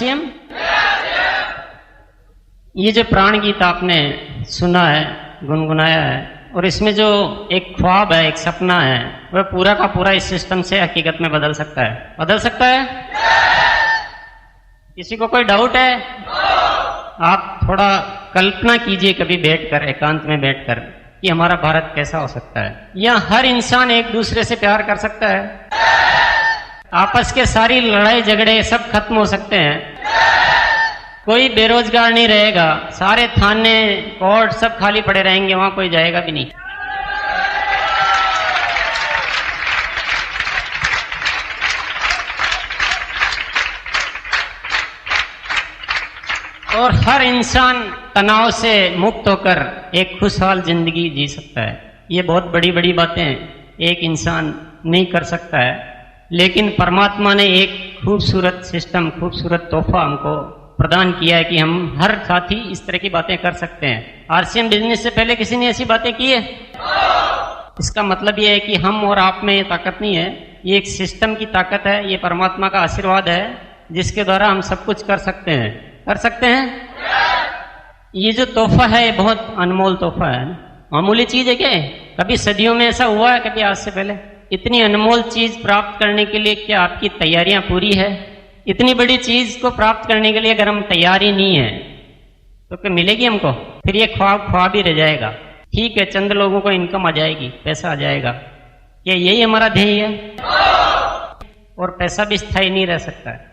RCM? ये जो प्राण गीत आपने सुना है, गुनगुनाया है, और इसमें जो एक ख्वाब है, एक सपना है, वह पूरा का पूरा इस सिस्टम से हकीकत में बदल सकता है। बदल सकता है? किसी को कोई डाउट है? आप थोड़ा कल्पना कीजिए कभी बैठकर, एकांत में बैठकर, कि हमारा भारत कैसा हो सकता है। या हर इंसान एक दूसरे से प्यार कर सकता है, आपस के सारी लड़ाई झगड़े सब खत्म हो सकते हैं, कोई बेरोजगार नहीं रहेगा, सारे थाने कोर्ट सब खाली पड़े रहेंगे, वहां कोई जाएगा भी नहीं। और हर इंसान तनाव से मुक्त होकर एक खुशहाल जिंदगी जी सकता है। ये बहुत बड़ी बड़ी बातें एक इंसान नहीं कर सकता है, लेकिन परमात्मा ने एक खूबसूरत सिस्टम, खूबसूरत तोहफा हमको प्रदान किया है कि हम हर साथी इस तरह की बातें कर सकते हैं। आरसीएम बिजनेस से पहले किसी ने ऐसी बातें की है? इसका मतलब ये है कि हम और आप में ये ताकत नहीं है, ये एक सिस्टम की ताकत है, ये परमात्मा का आशीर्वाद है, जिसके द्वारा हम सब कुछ कर सकते हैं। कर सकते हैं? ये जो तोहफा है ये बहुत अनमोल तोहफा है, मामूली चीज है क्या? कभी सदियों में ऐसा हुआ है? कभी आज से पहले? इतनी अनमोल चीज प्राप्त करने के लिए क्या आपकी तैयारियां पूरी है? इतनी बड़ी चीज को प्राप्त करने के लिए अगर हम तैयार ही नहीं है तो क्या मिलेगी हमको? फिर ये ख्वाब ही रह जाएगा। ठीक है, चंद लोगों को इनकम आ जाएगी, पैसा आ जाएगा, क्या यही हमारा ध्येय है? और पैसा भी स्थायी नहीं रह सकता है।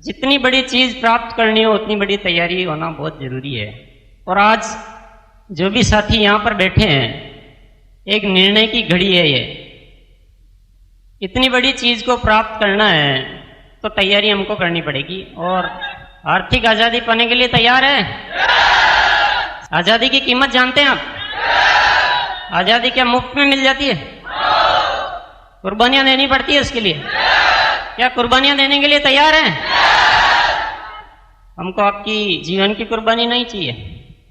जितनी बड़ी चीज प्राप्त करनी हो उतनी बड़ी तैयारी होना बहुत जरूरी है। और आज जो भी साथी यहां पर बैठे हैं, एक निर्णय की घड़ी है ये। इतनी बड़ी चीज को प्राप्त करना है तो तैयारी हमको करनी पड़ेगी। और आर्थिक आजादी पाने के लिए तैयार है? आजादी की कीमत जानते हैं आप? आजादी क्या मुफ्त में मिल जाती है? कुर्बानियां देनी पड़ती है इसके लिए। क्या कुर्बानियां देने के लिए तैयार हैं? हमको आपकी जीवन की कुर्बानी नहीं चाहिए।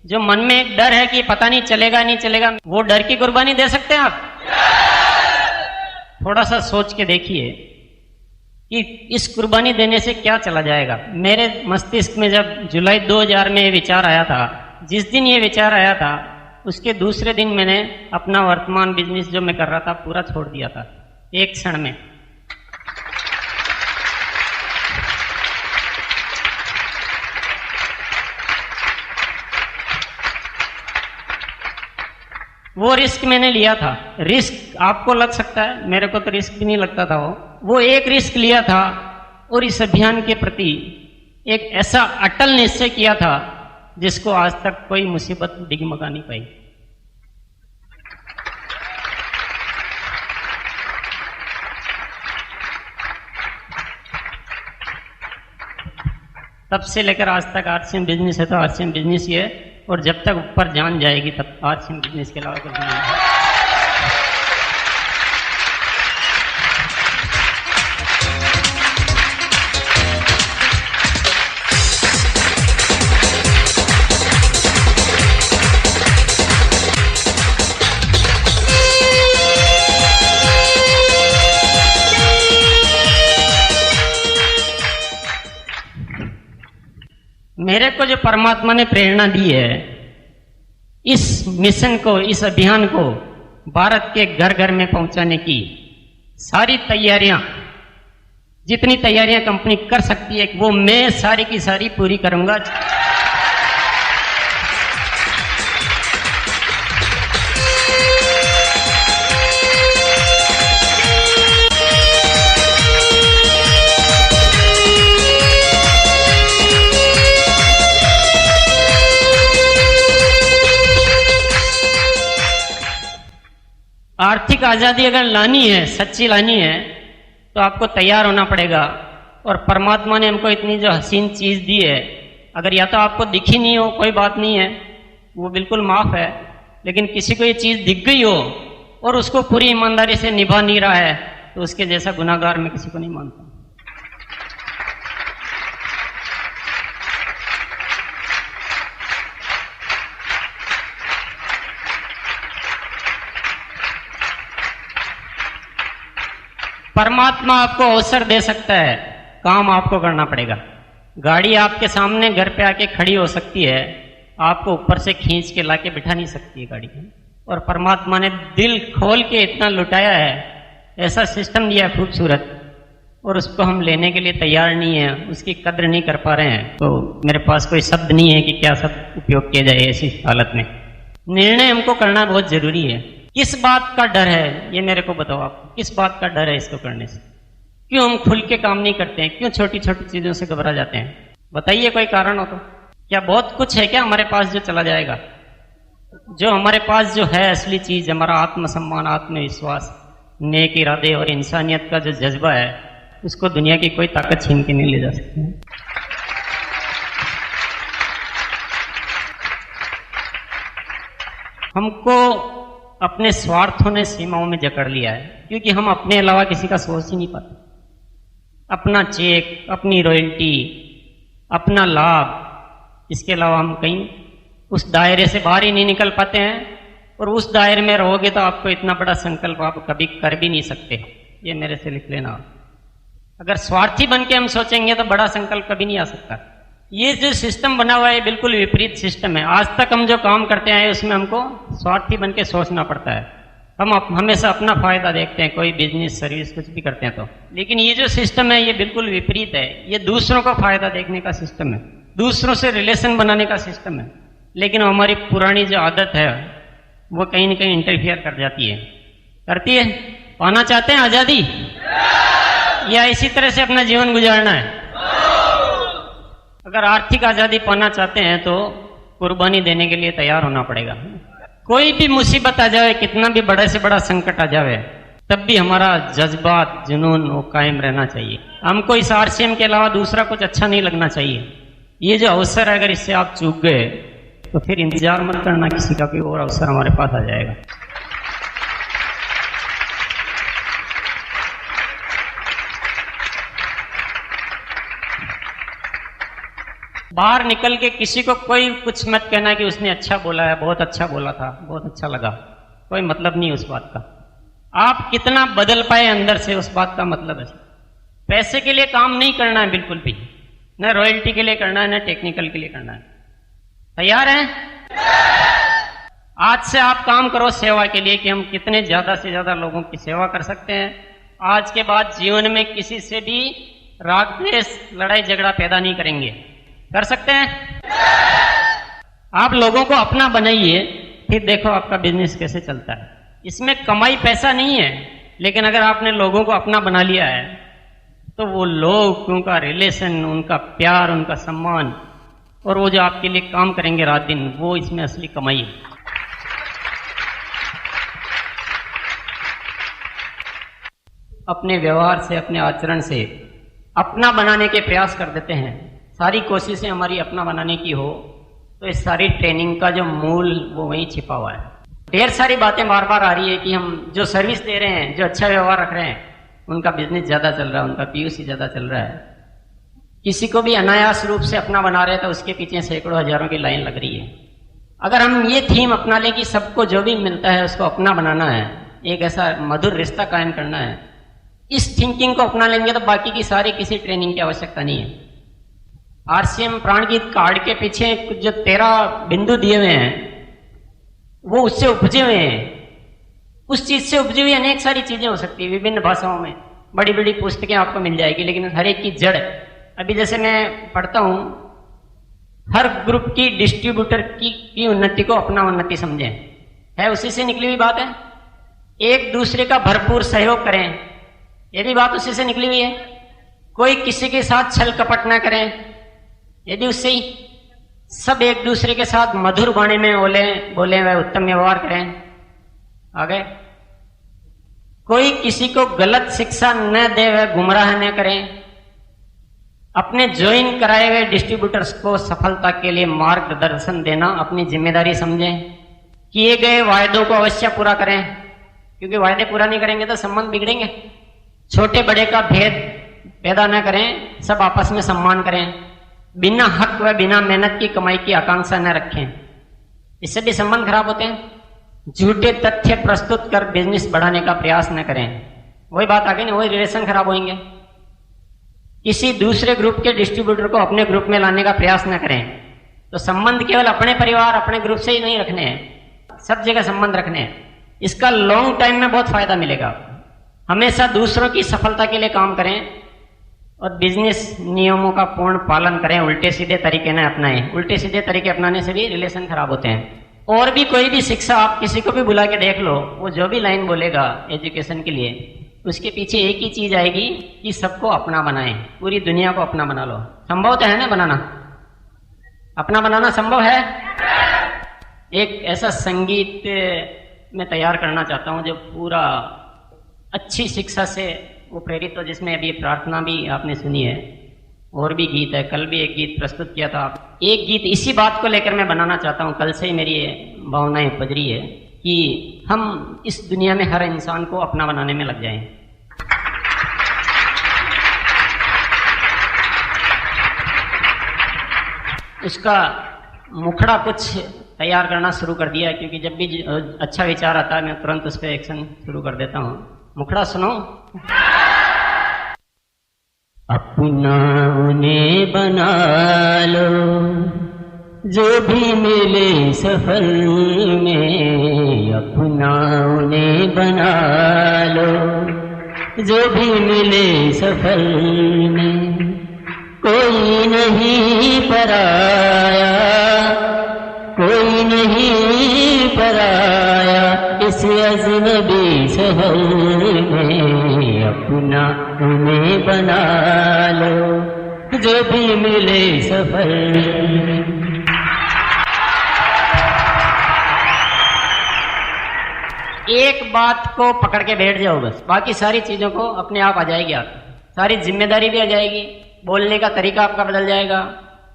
जो मन में एक डर है कि पता नहीं चलेगा नहीं चलेगा, वो डर की कुर्बानी दे सकते हैं आप? थोड़ा सा सोच के देखिए कि इस कुर्बानी देने से क्या चला जाएगा। मेरे मस्तिष्क में जब जुलाई 2000 में ये विचार आया था, जिस दिन ये विचार आया था उसके दूसरे दिन मैंने अपना वर्तमान बिजनेस जो मैं कर रहा था पूरा छोड़ दिया था, एक क्षण में। वो रिस्क मैंने लिया था। रिस्क आपको लग सकता है, मेरे को तो रिस्क भी नहीं लगता था। वो एक रिस्क लिया था और इस अभियान के प्रति एक ऐसा अटल निश्चय किया था जिसको आज तक कोई मुसीबत डिगमगा नहीं पाई। तब से लेकर आज तक आरसीएम बिजनेस है तो आरसीएम बिजनेस ही है, और जब तक ऊपर जान जाएगी तब आरसीएम बिजनेस के अलावा कुछ नहीं है। मेरे को जो परमात्मा ने प्रेरणा दी है, इस मिशन को, इस अभियान को भारत के घर घर में पहुंचाने की सारी तैयारियां, जितनी तैयारियां कंपनी कर सकती है वो मैं सारी की सारी पूरी करूंगा। आर्थिक आजादी अगर लानी है, सच्ची लानी है, तो आपको तैयार होना पड़ेगा। और परमात्मा ने हमको इतनी जो हसीन चीज दी है, अगर या तो आपको दिखी नहीं हो कोई बात नहीं है, वो बिल्कुल माफ है, लेकिन किसी को ये चीज दिख गई हो और उसको पूरी ईमानदारी से निभा नहीं रहा है तो उसके जैसा गुनाहगार मैं किसी को नहीं मानता। परमात्मा आपको अवसर दे सकता है, काम आपको करना पड़ेगा। गाड़ी आपके सामने घर पे आके खड़ी हो सकती है, आपको ऊपर से खींच के लाके बिठा नहीं सकती है गाड़ी में। और परमात्मा ने दिल खोल के इतना लुटाया है, ऐसा सिस्टम दिया है खूबसूरत, और उसको हम लेने के लिए तैयार नहीं है, उसकी कद्र नहीं कर पा रहे हैं। तो मेरे पास कोई शब्द नहीं है कि क्या शब्द उपयोग किया जाए ऐसी हालत में। निर्णय हमको करना बहुत जरूरी है। किस बात का डर है ये मेरे को बताओ, आपको किस बात का डर है इसको करने से? क्यों हम खुल के काम नहीं करते हैं? क्यों छोटी छोटी चीजों से घबरा जाते हैं? बताइए, कोई कारण हो तो। क्या बहुत कुछ है क्या हमारे पास जो चला जाएगा? जो हमारे पास जो है असली चीज, हमारा आत्मसम्मान, आत्मविश्वास, नेक इरादे और इंसानियत का जो जज्बा है, उसको दुनिया की कोई ताकत छीन के नहीं ले जा सकती है। हमको अपने स्वार्थों ने सीमाओं में जकड़ लिया है, क्योंकि हम अपने अलावा किसी का सोच ही नहीं पाते। अपना चेक, अपनी रॉयल्टी, अपना लाभ, इसके अलावा हम कहीं उस दायरे से बाहर ही नहीं निकल पाते हैं। और उस दायरे में रहोगे तो आपको इतना बड़ा संकल्प आप कभी कर भी नहीं सकते। ये मेरे से लिख लेना। अगर स्वार्थी बन के हम सोचेंगे तो बड़ा संकल्प कभी नहीं आ सकता। ये जो सिस्टम बना हुआ है बिल्कुल विपरीत सिस्टम है। आज तक हम जो काम करते आए उसमें हमको स्वार्थी बन के सोचना पड़ता है। हम हमेशा अपना फायदा देखते हैं, कोई बिजनेस सर्विस कुछ भी करते हैं तो। लेकिन ये जो सिस्टम है ये बिल्कुल विपरीत है। ये दूसरों का फायदा देखने का सिस्टम है, दूसरों से रिलेशन बनाने का सिस्टम है। लेकिन हमारी पुरानी जो आदत है वो कहीं न कहीं इंटरफियर कर जाती है, करती है। पाना चाहते हैं आजादी, या इसी तरह से अपना जीवन गुजारना है? अगर आर्थिक आजादी पाना चाहते हैं तो कुर्बानी देने के लिए तैयार होना पड़ेगा। कोई भी मुसीबत आ जाए, कितना भी बड़े से बड़ा संकट आ जाए, तब भी हमारा जज्बात, जुनून वो कायम रहना चाहिए। हमको इस आरसीएम के अलावा दूसरा कुछ अच्छा नहीं लगना चाहिए। ये जो अवसर है, अगर इससे आप चूक गए तो फिर इंतजार मत करना किसी का, कोई और अवसर हमारे पास आ जाएगा। बाहर निकल के किसी को कोई कुछ मत कहना कि उसने अच्छा बोला है, बहुत अच्छा बोला था, बहुत अच्छा लगा, कोई मतलब नहीं उस बात का। आप कितना बदल पाए अंदर से, उस बात का मतलब है। पैसे के लिए काम नहीं करना है बिल्कुल भी, न रॉयल्टी के लिए करना है, न टेक्निकल के लिए करना है। तैयार हैं? आज से आप काम करो सेवा के लिए, कि हम कितने ज्यादा से ज्यादा लोगों की सेवा कर सकते हैं। आज के बाद जीवन में किसी से भी राग द्वेष, लड़ाई झगड़ा पैदा नहीं करेंगे। कर सकते हैं? आप लोगों को अपना बनाइए, फिर देखो आपका बिजनेस कैसे चलता है। इसमें कमाई पैसा नहीं है, लेकिन अगर आपने लोगों को अपना बना लिया है तो वो लोग, उनका रिलेशन, उनका प्यार, उनका सम्मान, और वो जो आपके लिए काम करेंगे रात दिन, वो इसमें असली कमाई है। अपने व्यवहार से, अपने आचरण से अपना बनाने के प्रयास कर देते हैं। सारी कोशिशें हमारी अपना बनाने की हो तो इस सारी ट्रेनिंग का जो मूल वो वहीं छिपा हुआ है। ढेर सारी बातें बार बार आ रही है कि हम जो सर्विस दे रहे हैं, जो अच्छा व्यवहार रख रहे हैं, उनका बिजनेस ज्यादा चल रहा है, उनका पीयूसी ज्यादा चल रहा है। किसी को भी अनायास रूप से अपना बना रहे हैं तो उसके पीछे सैकड़ों हजारों की लाइन लग रही है। अगर हम ये थीम अपना लें कि सबको जो भी मिलता है उसको अपना बनाना है, एक ऐसा मधुर रिश्ता कायम करना है, इस थिंकिंग को अपना लेंगे तो बाकी की सारी किसी ट्रेनिंग की आवश्यकता नहीं है। आरसीएम प्राणगीत कार्ड के पीछे जो 13 बिंदु दिए हुए हैं वो उससे उपजे हुए हैं। उस चीज से उपजी हुई अनेक सारी चीजें हो सकती है विभिन्न भाषाओं में। बड़ी बड़ी पुस्तकें आपको मिल जाएगी, लेकिन हर एक की जड़, अभी जैसे मैं पढ़ता हूं, हर ग्रुप की डिस्ट्रीब्यूटर की उन्नति को अपना उन्नति समझें, है उसी से निकली हुई बात है। एक दूसरे का भरपूर सहयोग करें, ये भी बात उसी से निकली हुई है। कोई किसी के साथ छल कपट ना करें, ये भी उससे ही। सब एक दूसरे के साथ मधुर वाणी में बोले वह उत्तम व्यवहार करें। आगे कोई किसी को गलत शिक्षा न दे, वह गुमराह न करें। अपने ज्वाइन कराए हुए डिस्ट्रीब्यूटर्स को सफलता के लिए मार्गदर्शन देना अपनी जिम्मेदारी समझें। किए गए वायदों को अवश्य पूरा करें, क्योंकि वायदे पूरा नहीं करेंगे तो संबंध बिगड़ेंगे। छोटे बड़े का भेद पैदा न करें, सब आपस में सम्मान करें। बिना हक व बिना मेहनत की कमाई की आकांक्षा न रखें, इससे भी संबंध खराब होते हैं। झूठे तथ्य प्रस्तुत कर बिजनेस बढ़ाने का प्रयास न करें, वही बात आ गई ना, वही रिलेशन खराब होंगे। किसी दूसरे ग्रुप के डिस्ट्रीब्यूटर को अपने ग्रुप में लाने का प्रयास न करें। तो संबंध केवल अपने परिवार, अपने ग्रुप से ही नहीं रखने हैं, सब जगह संबंध रखने हैं। इसका लॉन्ग टाइम में बहुत फायदा मिलेगा। हमेशा दूसरों की सफलता के लिए काम करें और बिजनेस नियमों का पूर्ण पालन करें, उल्टे सीधे तरीके न अपनाएं। उल्टे सीधे तरीके अपनाने से भी रिलेशन खराब होते हैं। और भी कोई भी शिक्षा आप किसी को भी बुला के देख लो, वो जो भी लाइन बोलेगा एजुकेशन के लिए, उसके पीछे एक ही चीज आएगी कि सबको अपना बनाएं, पूरी दुनिया को अपना बना लो। संभव तो है ना बनाना? अपना बनाना संभव है? एक ऐसा संगीत मैं तैयार करना चाहता हूं जो पूरा अच्छी शिक्षा से वो प्रेरित हो, जिसमें अभी प्रार्थना भी आपने सुनी है, और भी गीत है। कल भी एक गीत प्रस्तुत किया था। एक गीत इसी बात को लेकर मैं बनाना चाहता हूं। कल से ही मेरी भावनाएं उपज रही है कि हम इस दुनिया में हर इंसान को अपना बनाने में लग जाएं। उसका मुखड़ा कुछ तैयार करना शुरू कर दिया है, क्योंकि जब भी अच्छा विचार आता है मैं तुरंत उस पर एक्शन शुरू कर देता हूँ। मुखड़ा सुनो। अपना उन्हें बना लो जो भी मिले सफर में, अपना उन्हें बना लो जो भी मिले सफर में। कोई नहीं पराया, कोई नहीं पराया इस अजनबी शहर में, अपना उन्हें बना लो जो भी मिले सफर। एक बात को पकड़ के बैठ जाओ बस, बाकी सारी चीजों को अपने आप आ जाएगी। आपकी सारी जिम्मेदारी भी आ जाएगी, बोलने का तरीका आपका बदल जाएगा,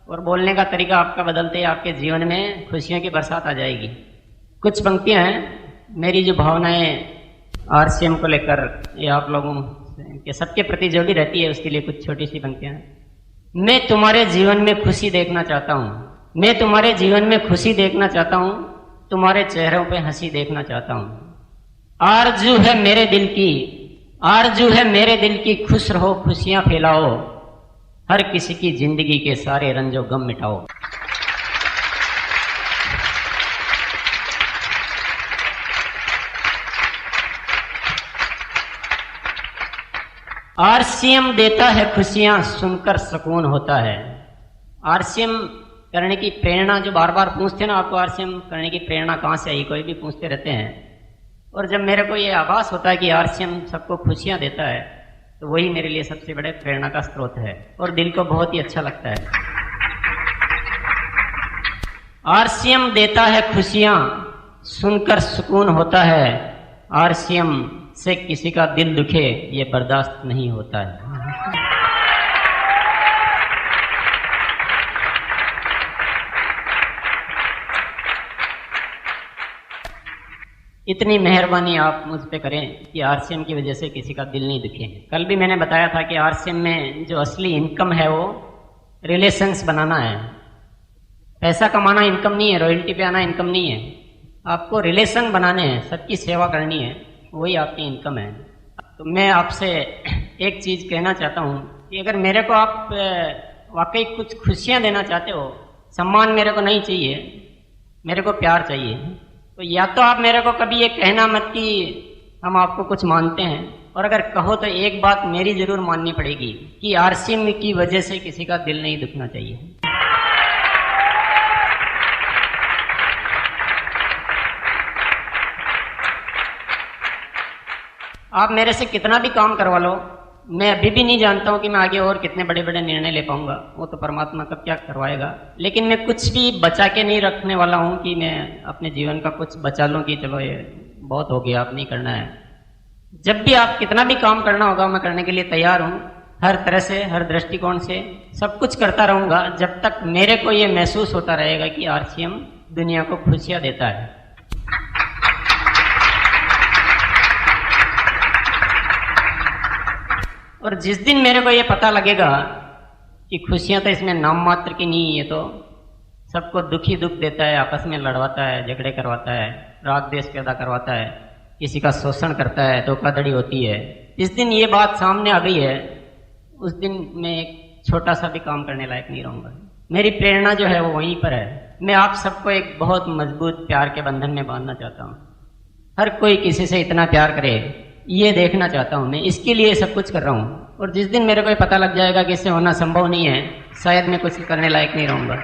और बोलने का तरीका आपका बदलते ही आपके जीवन में खुशियों की बरसात आ जाएगी। कुछ पंक्तियां हैं मेरी जो भावनाएं आरसीएम को लेकर या आप लोगों के सबके प्रति जो भी रहती है, उसके लिए कुछ छोटी सी पंक्तियां हैं। मैं तुम्हारे जीवन में खुशी देखना चाहता हूं, मैं तुम्हारे जीवन में खुशी देखना चाहता हूं, तुम्हारे चेहरों पे हंसी देखना चाहता हूं। आरजू है मेरे दिल की, आरजू है मेरे दिल की, खुश रहो खुशियां फैलाओ, हर किसी की जिंदगी के सारे रंजो गम मिटाओ। आरसीएम देता है खुशियां, सुनकर सुकून होता है। आरसीएम करने की प्रेरणा, जो बार बार पूछते ना आपको आरसीएम करने की प्रेरणा कहां से आई, कोई भी पूछते रहते हैं। और जब मेरे को ये आभास होता है कि आरसीएम सबको खुशियां देता है, तो वही मेरे लिए सबसे बड़े प्रेरणा का स्रोत है और दिल को बहुत ही अच्छा लगता है। आरसीएम देता है खुशियां, सुनकर सुकून होता है। आरसीएम से किसी का दिल दुखे ये बर्दाश्त नहीं होता है। इतनी मेहरबानी आप मुझ पे करें कि आरसीएम की वजह से किसी का दिल नहीं दुखे। कल भी मैंने बताया था कि आरसीएम में जो असली इनकम है वो रिलेशंस बनाना है। पैसा कमाना इनकम नहीं है, रॉयल्टी पे आना इनकम नहीं है। आपको रिलेशन बनाने हैं, सबकी सेवा करनी है, वही आपकी इनकम है। तो मैं आपसे एक चीज कहना चाहता हूँ कि अगर मेरे को आप वाकई कुछ खुशियाँ देना चाहते हो, सम्मान मेरे को नहीं चाहिए, मेरे को प्यार चाहिए, तो या तो आप मेरे को कभी ये कहना मत कि हम आपको कुछ मानते हैं, और अगर कहो तो एक बात मेरी जरूर माननी पड़ेगी कि आरसीएम की वजह से किसी का दिल नहीं दुखना चाहिए। आप मेरे से कितना भी काम करवा लो, मैं अभी भी नहीं जानता हूं कि मैं आगे और कितने बड़े बड़े निर्णय ले पाऊंगा, वो तो परमात्मा कब क्या करवाएगा। लेकिन मैं कुछ भी बचा के नहीं रखने वाला हूं कि मैं अपने जीवन का कुछ बचा लूं कि चलो ये बहुत हो गया, अब नहीं करना है। जब भी आप कितना भी काम करना होगा, मैं करने के लिए तैयार हूं, हर तरह से, हर दृष्टिकोण से सब कुछ करता रहूंगा, जब तक मेरे को ये महसूस होता रहेगा कि आरसीएम दुनिया को खुशियां देता है। और जिस दिन मेरे को ये पता लगेगा कि खुशियां तो इसमें नाम मात्र की नहीं है, तो सबको दुख ही दुख देता है, आपस में लड़वाता है, झगड़े करवाता है, राग द्वेष पैदा करवाता है, किसी का शोषण करता है, धोखाधड़ी होती है, जिस दिन ये बात सामने आ गई है, उस दिन मैं एक छोटा सा भी काम करने लायक नहीं रहूंगा। मेरी प्रेरणा जो है वो वहीं पर है। मैं आप सबको एक बहुत मजबूत प्यार के बंधन में बांधना चाहता हूँ। हर कोई किसी से इतना प्यार करे, ये देखना चाहता हूँ मैं। इसके लिए सब कुछ कर रहा हूँ। और जिस दिन मेरे को पता लग जाएगा कि इससे होना संभव नहीं है, शायद मैं कुछ करने लायक नहीं रहूंगा।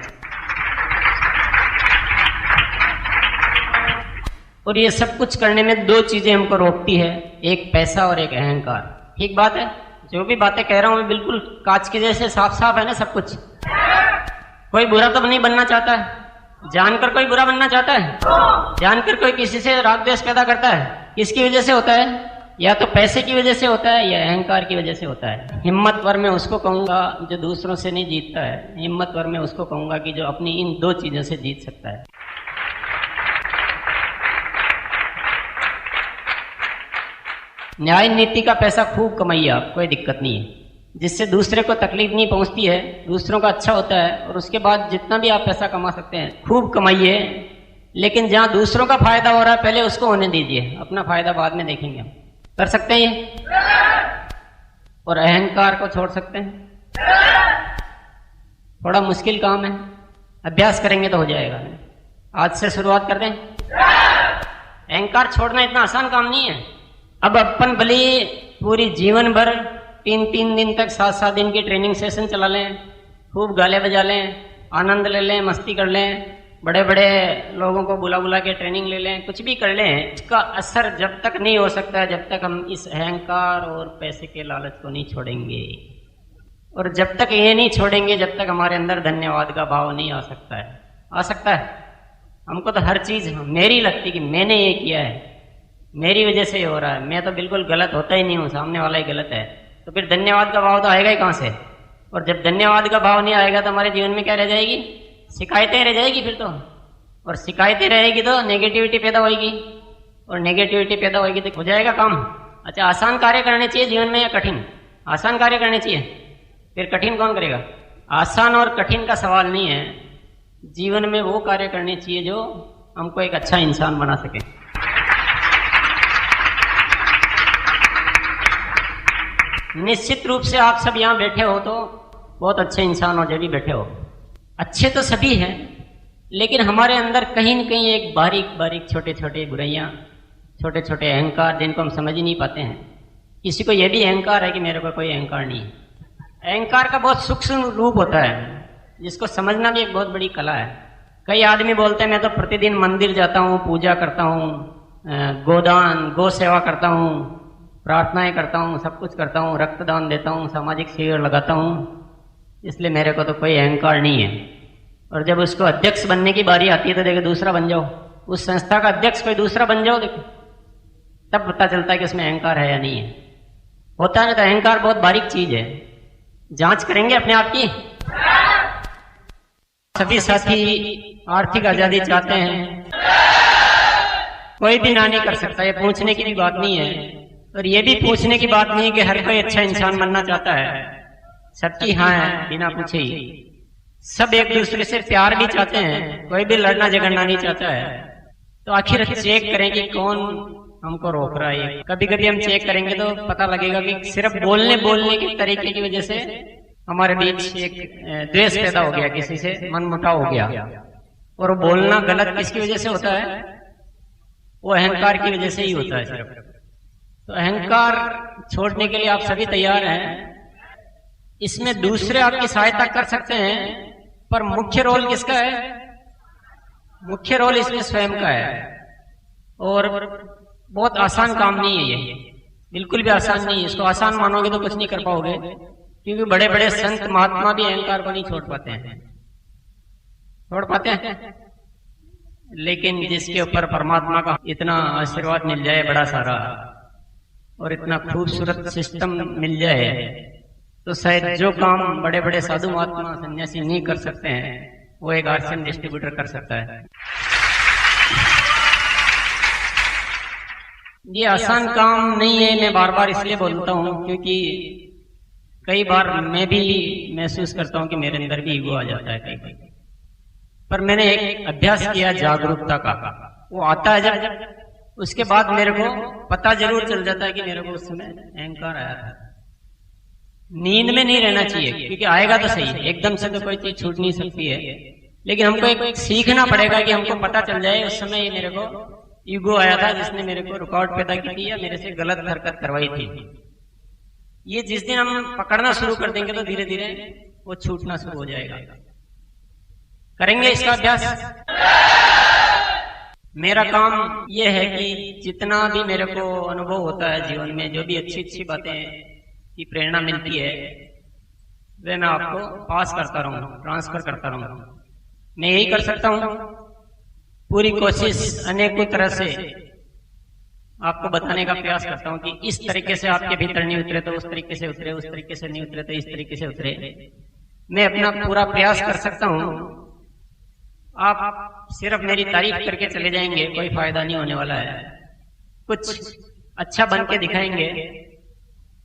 और ये सब कुछ करने में दो चीजें हमको रोकती है, एक पैसा और एक अहंकार। ठीक बात है? जो भी बातें कह रहा हूं मैं बिल्कुल कांच के जैसे साफ साफ है ना सब कुछ। कोई बुरा तो नहीं बनना चाहता है। जानकर कोई बुरा बनना चाहता है? जानकर कोई किसी से राग द्वेष पैदा करता है? किसकी वजह से होता है? या तो पैसे की वजह से होता है या अहंकार की वजह से होता है। हिम्मतवर मैं उसको कहूंगा जो दूसरों से नहीं जीतता है। हिम्मतवर मैं उसको कहूंगा कि जो अपनी इन दो चीजों से जीत सकता है। न्याय नीति का पैसा खूब कमाइए आप, कोई दिक्कत नहीं है, जिससे दूसरे को तकलीफ नहीं पहुंचती है, दूसरों का अच्छा होता है। और उसके बाद जितना भी आप पैसा कमा सकते हैं खूब कमाइए, लेकिन जहां दूसरों का फायदा हो रहा है पहले उसको होने दीजिए, अपना फायदा बाद में देखेंगे। हम कर सकते हैं ये? और अहंकार को छोड़ सकते हैं? थोड़ा मुश्किल काम है, अभ्यास करेंगे तो हो जाएगा। आज से शुरुआत कर दें। अहंकार छोड़ना इतना आसान काम नहीं है। अब अपन भले पूरी जीवन भर 3-3 दिन तक 7-7 दिन की ट्रेनिंग सेशन चला लें, खूब गाले बजा लें, आनंद ले लें, मस्ती कर लें, बड़े बड़े लोगों को बुला बुला के ट्रेनिंग ले लें, कुछ भी कर लें, इसका असर जब तक नहीं हो सकता है जब तक हम इस अहंकार और पैसे के लालच को नहीं छोड़ेंगे। और जब तक ये नहीं छोड़ेंगे जब तक हमारे अंदर धन्यवाद का भाव नहीं आ सकता है। आ सकता है? हमको तो हर चीज मेरी लगती कि मैंने ये किया है, मेरी वजह से हो रहा है, मैं तो बिल्कुल गलत होता ही नहीं हूँ, सामने वाला ही गलत है। तो फिर धन्यवाद का भाव तो आएगा ही कहाँ से? और जब धन्यवाद का भाव नहीं आएगा तो हमारे जीवन में क्या रह जाएगी? शिकायतें रह जाएगी फिर तो। और शिकायतें रहेगी तो नेगेटिविटी पैदा होगी, और नेगेटिविटी पैदा होगी तो हो जाएगा काम। अच्छा, आसान कार्य करने चाहिए जीवन में या कठिन? आसान कार्य करने चाहिए, फिर कठिन कौन करेगा? आसान और कठिन का सवाल नहीं है, जीवन में वो कार्य करने चाहिए जो हमको एक अच्छा इंसान बना सके। निश्चित रूप से आप सब यहाँ बैठे हो तो बहुत अच्छे इंसान हो, जब भी बैठे हो। अच्छे तो सभी हैं, लेकिन हमारे अंदर कहीं न कहीं एक बारीक बारीक छोटे छोटे बुराइयां, छोटे छोटे अहंकार जिनको हम समझ ही नहीं पाते हैं। किसी को यह भी अहंकार है कि मेरे को कोई अहंकार नहीं है। अहंकार का बहुत सूक्ष्म रूप होता है जिसको समझना भी एक बहुत बड़ी कला है। कई आदमी बोलते हैं मैं तो प्रतिदिन मंदिर जाता हूँ, पूजा करता हूँ, गोदान गौ सेवा करता हूँ, प्रार्थनाएं करता हूँ, सब कुछ करता हूँ, रक्तदान देता हूँ, सामाजिक शिविर लगाता हूँ, इसलिए मेरे को तो कोई अहंकार नहीं है। और जब उसको अध्यक्ष बनने की बारी आती है तो देखो दूसरा बन जाओ, उस संस्था का अध्यक्ष कोई दूसरा बन जाओ, देखो तब पता चलता है कि उसमें अहंकार है या नहीं है। होता है ना, तो अहंकार बहुत बारीक चीज है। जांच करेंगे अपने आप की। सभी साथी आर्थिक आजादी चाहते हैं, कोई भी ना नहीं कर सकता, ये पूछने की भी बात नहीं है। और ये भी पूछने की बात नहीं कि हर कोई अच्छा इंसान बनना चाहता है। सबकी हाँ है बिना पूछे ही। सब एक दूसरे से प्यार भी चाहते हैं, कोई भी लड़ना झगड़ना नहीं चाहता है। तो आखिर चेक करें कि कौन हमको रोक रहा है। कभी कभी हम चेक करेंगे तो पता लगेगा कि सिर्फ बोलने के तरीके की वजह से हमारे बीच एक द्वेष पैदा हो गया, किसी से मनमुटाव हो गया। और बोलना गलत किसकी वजह से होता है? वो अहंकार की वजह से ही होता है सिर्फ। तो अहंकार छोड़ने के लिए आप सभी तैयार हैं। इसमें दूसरे आपकी सहायता कर सकते हैं, पर मुख्य रोल किसका है? मुख्य रोल इसमें स्वयं का है। और बहुत आसान काम नहीं है ये, बिल्कुल भी आसान नहीं है। इसको आसान मानोगे तो कुछ नहीं कर पाओगे, क्योंकि बड़े बड़े संत महात्मा भी अहंकार को नहीं छोड़ पाते हैं। छोड़ पाते हैं? लेकिन जिसके ऊपर परमात्मा का इतना आशीर्वाद मिल जाए बड़ा सारा, और इतना खूबसूरत सिस्टम मिल जाए, तो शायद जो काम बड़े बड़े साधु महात्मा सन्यासी नहीं कर सकते हैं वो एक आरसीएम डिस्ट्रीब्यूटर कर सकता है। ये आसान काम नहीं है, मैं बार बार इसलिए बोलता हूँ क्योंकि कई बार मैं भी महसूस करता हूँ कि मेरे अंदर भी ईगो आ जाता है कई। पर मैंने एक अभ्यास किया जागरूकता का, वो आता है जब, उसके बाद मेरे को पता जरूर चल जाता है कि मेरे को उस समय अहंकार आया था। नींद में नहीं रहना चाहिए, क्योंकि आएगा तो सही, एकदम से तो कोई चीज छूट नहीं सकती है, लेकिन हमको एक सीखना पड़ेगा कि हमको पता चल जाए उस समय ये मेरे को ईगो आया था जिसने मेरे को रुकावट पैदा की थी या मेरे से गलत हरकत करवाई थी। ये जिस दिन हम पकड़ना शुरू कर देंगे तो धीरे धीरे वो छूटना शुरू हो जाएगा। करेंगे इसका अभ्यास। मेरा काम ये है कि जितना भी मेरे को अनुभव होता है जीवन में, जो भी अच्छी अच्छी बातें की प्रेरणा मिलती है, वे मैं आपको पास करता रहूं, ट्रांसफर करता रहूं। मैं यही कर सकता हूं। पूरी कोशिश अनेकों तरह से आपको बताने का प्रयास करता हूं कि इस तरीके से आपके भीतर नहीं उतरे तो उस तरीके से उतरे, उस तरीके से नहीं उतरे तो इस तरीके से उतरे। मैं अपना पूरा प्रयास कर सकता हूं। आप सिर्फ मेरी तारीफ करके चले जाएंगे, कोई फायदा नहीं होने वाला है। कुछ अच्छा बन के दिखाएंगे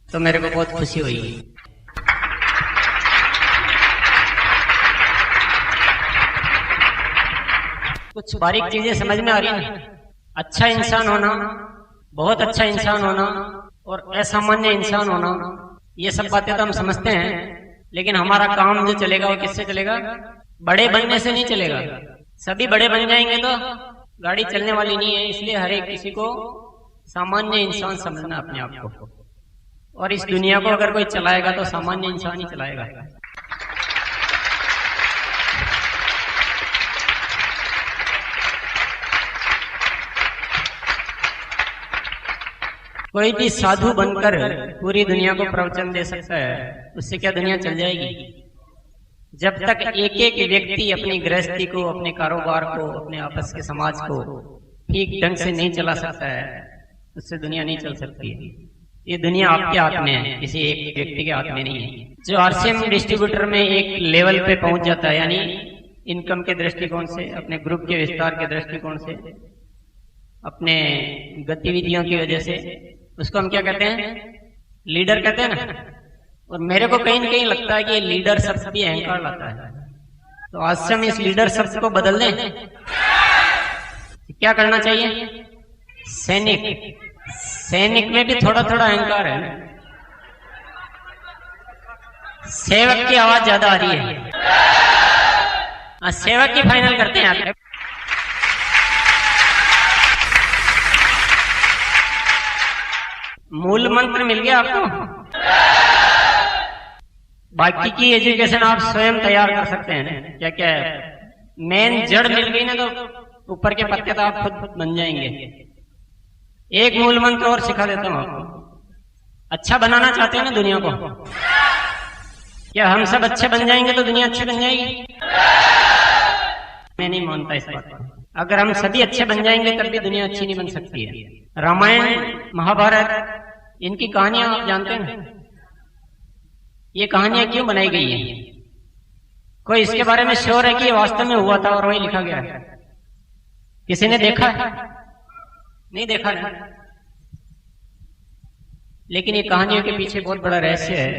तो मेरे को बहुत खुशी होगी। कुछ बारीक चीजें समझ में आ रही हैं। अच्छा इंसान होना, बहुत अच्छा इंसान होना और असामान्य इंसान होना, ये सब बातें तो हम समझते हैं, लेकिन हमारा काम जो चलेगा वो किससे चलेगा? बड़े बनने से नहीं चलेगा। सभी बड़े बन जाएंगे तो गाड़ी चलने वाली नहीं है। इसलिए हर एक किसी को सामान्य इंसान समझना अपने आप को, और इस दुनिया को अगर कोई चलाएगा तो सामान्य इंसान ही चलाएगा। कोई भी साधु बनकर पूरी दुनिया को प्रवचन दे सकता है, उससे क्या दुनिया चल जाएगी? जब तक एक एक व्यक्ति अपनी गृहस्थी को, अपने कारोबार को, अपने आपस के समाज को ठीक ढंग से नहीं चला सकता है, उससे दुनिया नहीं चल सकती है। ये दुनिया आपके हाथ में है, किसी एक व्यक्ति के हाथ में नहीं है। जो आरसीएम डिस्ट्रीब्यूटर में एक लेवल पे पहुंच जाता है, यानी इनकम के दृष्टिकोण से, अपने ग्रुप के विस्तार के दृष्टिकोण से, अपने गतिविधियों की वजह से, उसको हम क्या कहते हैं? लीडर कहते हैं ना। और मेरे को कहीं न कहीं लगता है कि लीडर शब्द भी अहंकार लाता है। तो आज से हम इस लीडर शब्द को बदल दें। क्या करना चाहिए? सैनिक। सैनिक में भी थोड़ा थोड़ा अहंकार है। सेवक की आवाज ज्यादा आ रही है। सेवक की फाइनल करते हैं आप। मूल मंत्र मिल गया आपको। बाकी की एजुकेशन आप स्वयं तैयार कर सकते हैं। क्या क्या है? मेन जड़ मिल गई ना, तो ऊपर के पत्ते तो आप खुद बन जाएंगे। एक मूल मंत्र और सिखा देता हूं आपको। अच्छा बनाना चाहते हैं ना दुनिया को? क्या हम सब अच्छे बन जाएंगे तो दुनिया अच्छी बन जाएगी? मैं नहीं मानता इस बात को। अगर हम सभी अच्छे बन जाएंगे तब भी दुनिया अच्छी नहीं बन सकती है। रामायण, महाभारत, इनकी कहानियां आप जानते हैं। ये कहानियां क्यों बनाई गई है? कोई इसके बारे में श्योर है कि ये वास्तव में हुआ था और वही लिखा गया है? किसी ने देखा है? नहीं देखा है। लेकिन ये कहानियों के पीछे बहुत बड़ा रहस्य है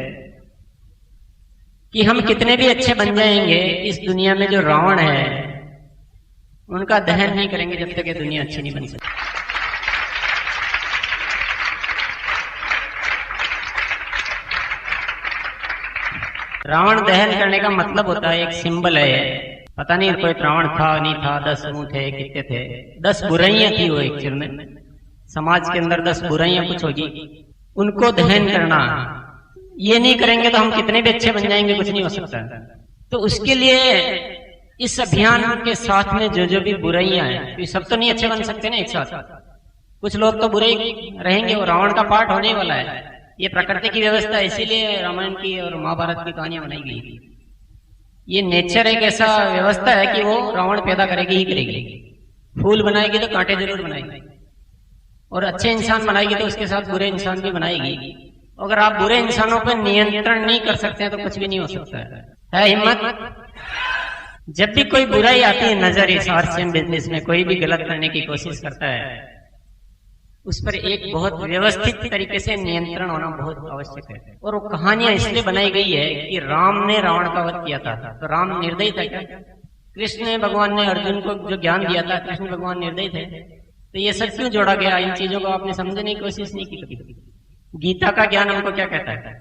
कि हम कितने भी अच्छे बन जाएंगे, इस दुनिया में जो रावण है उनका दहन नहीं करेंगे जब तक ये दुनिया अच्छी नहीं बन सकती। रावण दहन करने का मतलब होता है, एक सिंबल है। पता नहीं कोई रावण था नहीं था, 10 मुंह थे, कितने थे, 10 बुराइयां थी वो एक्चुअल में। समाज के अंदर 10 बुराइयां कुछ होगी, उनको दहन करना। ये नहीं करेंगे तो हम कितने भी अच्छे बन जाएंगे, कुछ नहीं हो सकता। तो उसके लिए इस अभियान के साथ में जो भी बुराइयां हैं, तो सब तो नहीं अच्छे बन सकते ना एक साथ। कुछ लोग तो बुरे रहेंगे, और रावण का पार्ट होने वाला है। ये प्रकृति की व्यवस्था, इसीलिए रामायण की और महाभारत की कहानियां बनाई गई थी। ये नेचर एक ऐसा व्यवस्था है कि वो रावण पैदा करेगी ही करेगी। फूल बनाएगी तो कांटे जरूर बनाएगी, और अच्छे इंसान बनाएगी तो उसके साथ बुरे इंसान भी बनाएगी। अगर आप बुरे इंसानों पर नियंत्रण नहीं कर सकते हैं तो कुछ भी नहीं हो सकता है। हिम्मत। जब भी कोई बुराई आती है नजर, इस आरसीएम बिजनेस में कोई भी गलत करने की कोशिश करता है, उस पर एक बहुत व्यवस्थित तरीके से नियंत्रण होना बहुत आवश्यक है। और वो कहानियां इसलिए बनाई गई है कि राम ने रावण का वध किया था, तो राम निर्दयी था क्या? कृष्ण भगवान ने अर्जुन को जो ज्ञान दिया था, कृष्ण भगवान निर्दयी थे। तो ये सब क्यों जोड़ा गया? इन चीजों को आपने समझने की कोशिश नहीं की कभी। गीता का ज्ञान हमको क्या कहता है?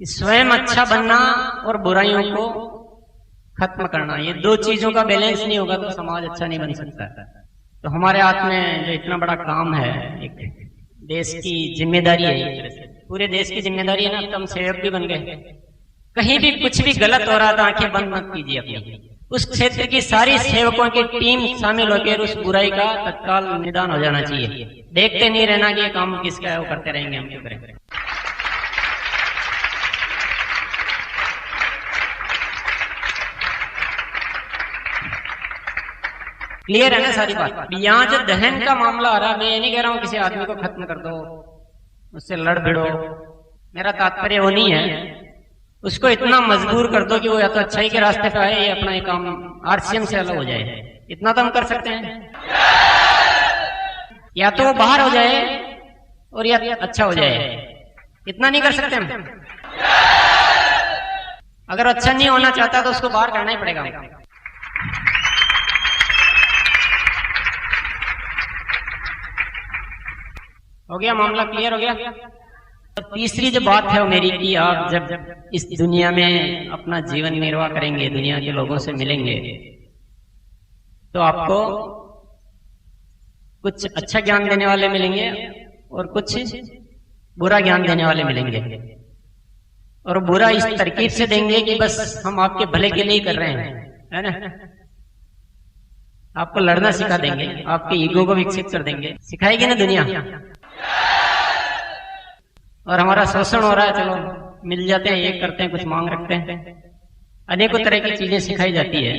कि स्वयं अच्छा बनना और बुराइयों को खत्म करना, ये दो चीजों का बैलेंस नहीं होगा तो समाज अच्छा नहीं बन सकता। तो हमारे हाथ में जो इतना बड़ा काम है, एक देश की जिम्मेदारी है, एक तरह से पूरे देश की जिम्मेदारी है ना। तो हम सेवक भी बन गए। कहीं भी कुछ भी गलत हो रहा था, आंखें बंद मत कीजिए अपनी। उस क्षेत्र की सारी सेवकों की टीम शामिल होकर उस बुराई का तत्काल निदान हो जाना चाहिए। देखते नहीं रहना कि ये काम किसका है, वो करते रहेंगे, हम क्यों करेंगे। क्लियर है ना सारी बात। यहाँ जो दहन का मामला आ रहा है, मैं ये नहीं कह रहा हूं किसी आदमी को खत्म कर दो, उससे लड़ भिड़ो, मेरा तात्पर्य वो नहीं है। उसको इतना मजबूर कर दो कि वो या तो अच्छाई के रास्ते पे आए या अपना ये काम आरसीएम से अलग हो जाए। इतना तो हम कर सकते हैं, या तो वो बाहर हो जाए और या अच्छा हो जाए। इतना नहीं कर सकते हम। अगर अच्छा नहीं होना चाहता तो उसको बाहर करना ही पड़ेगा। हो गया मामला, क्लियर हो गया। और तीसरी जो बात है वो मेरी कि आप जब इस दुनिया में अपना जीवन निर्वाह करेंगे, दुनिया के लोगों से मिलेंगे, तो आपको कुछ अच्छा ज्ञान देने वाले मिलेंगे और कुछ बुरा ज्ञान देने वाले मिलेंगे। और बुरा इस तरकीब से देंगे कि बस हम आपके भले के लिए ही कर रहे हैं, है ना। आपको लड़ना सिखा देंगे, आपके ईगो को विकसित कर देंगे, सिखाएगी ना दुनिया। और हमारा शोषण हो रहा है, चलो मिल जाते हैं, ये करते हैं, कुछ मांग रखते हैं, अनेकों तरह की चीजें सिखाई जाती है।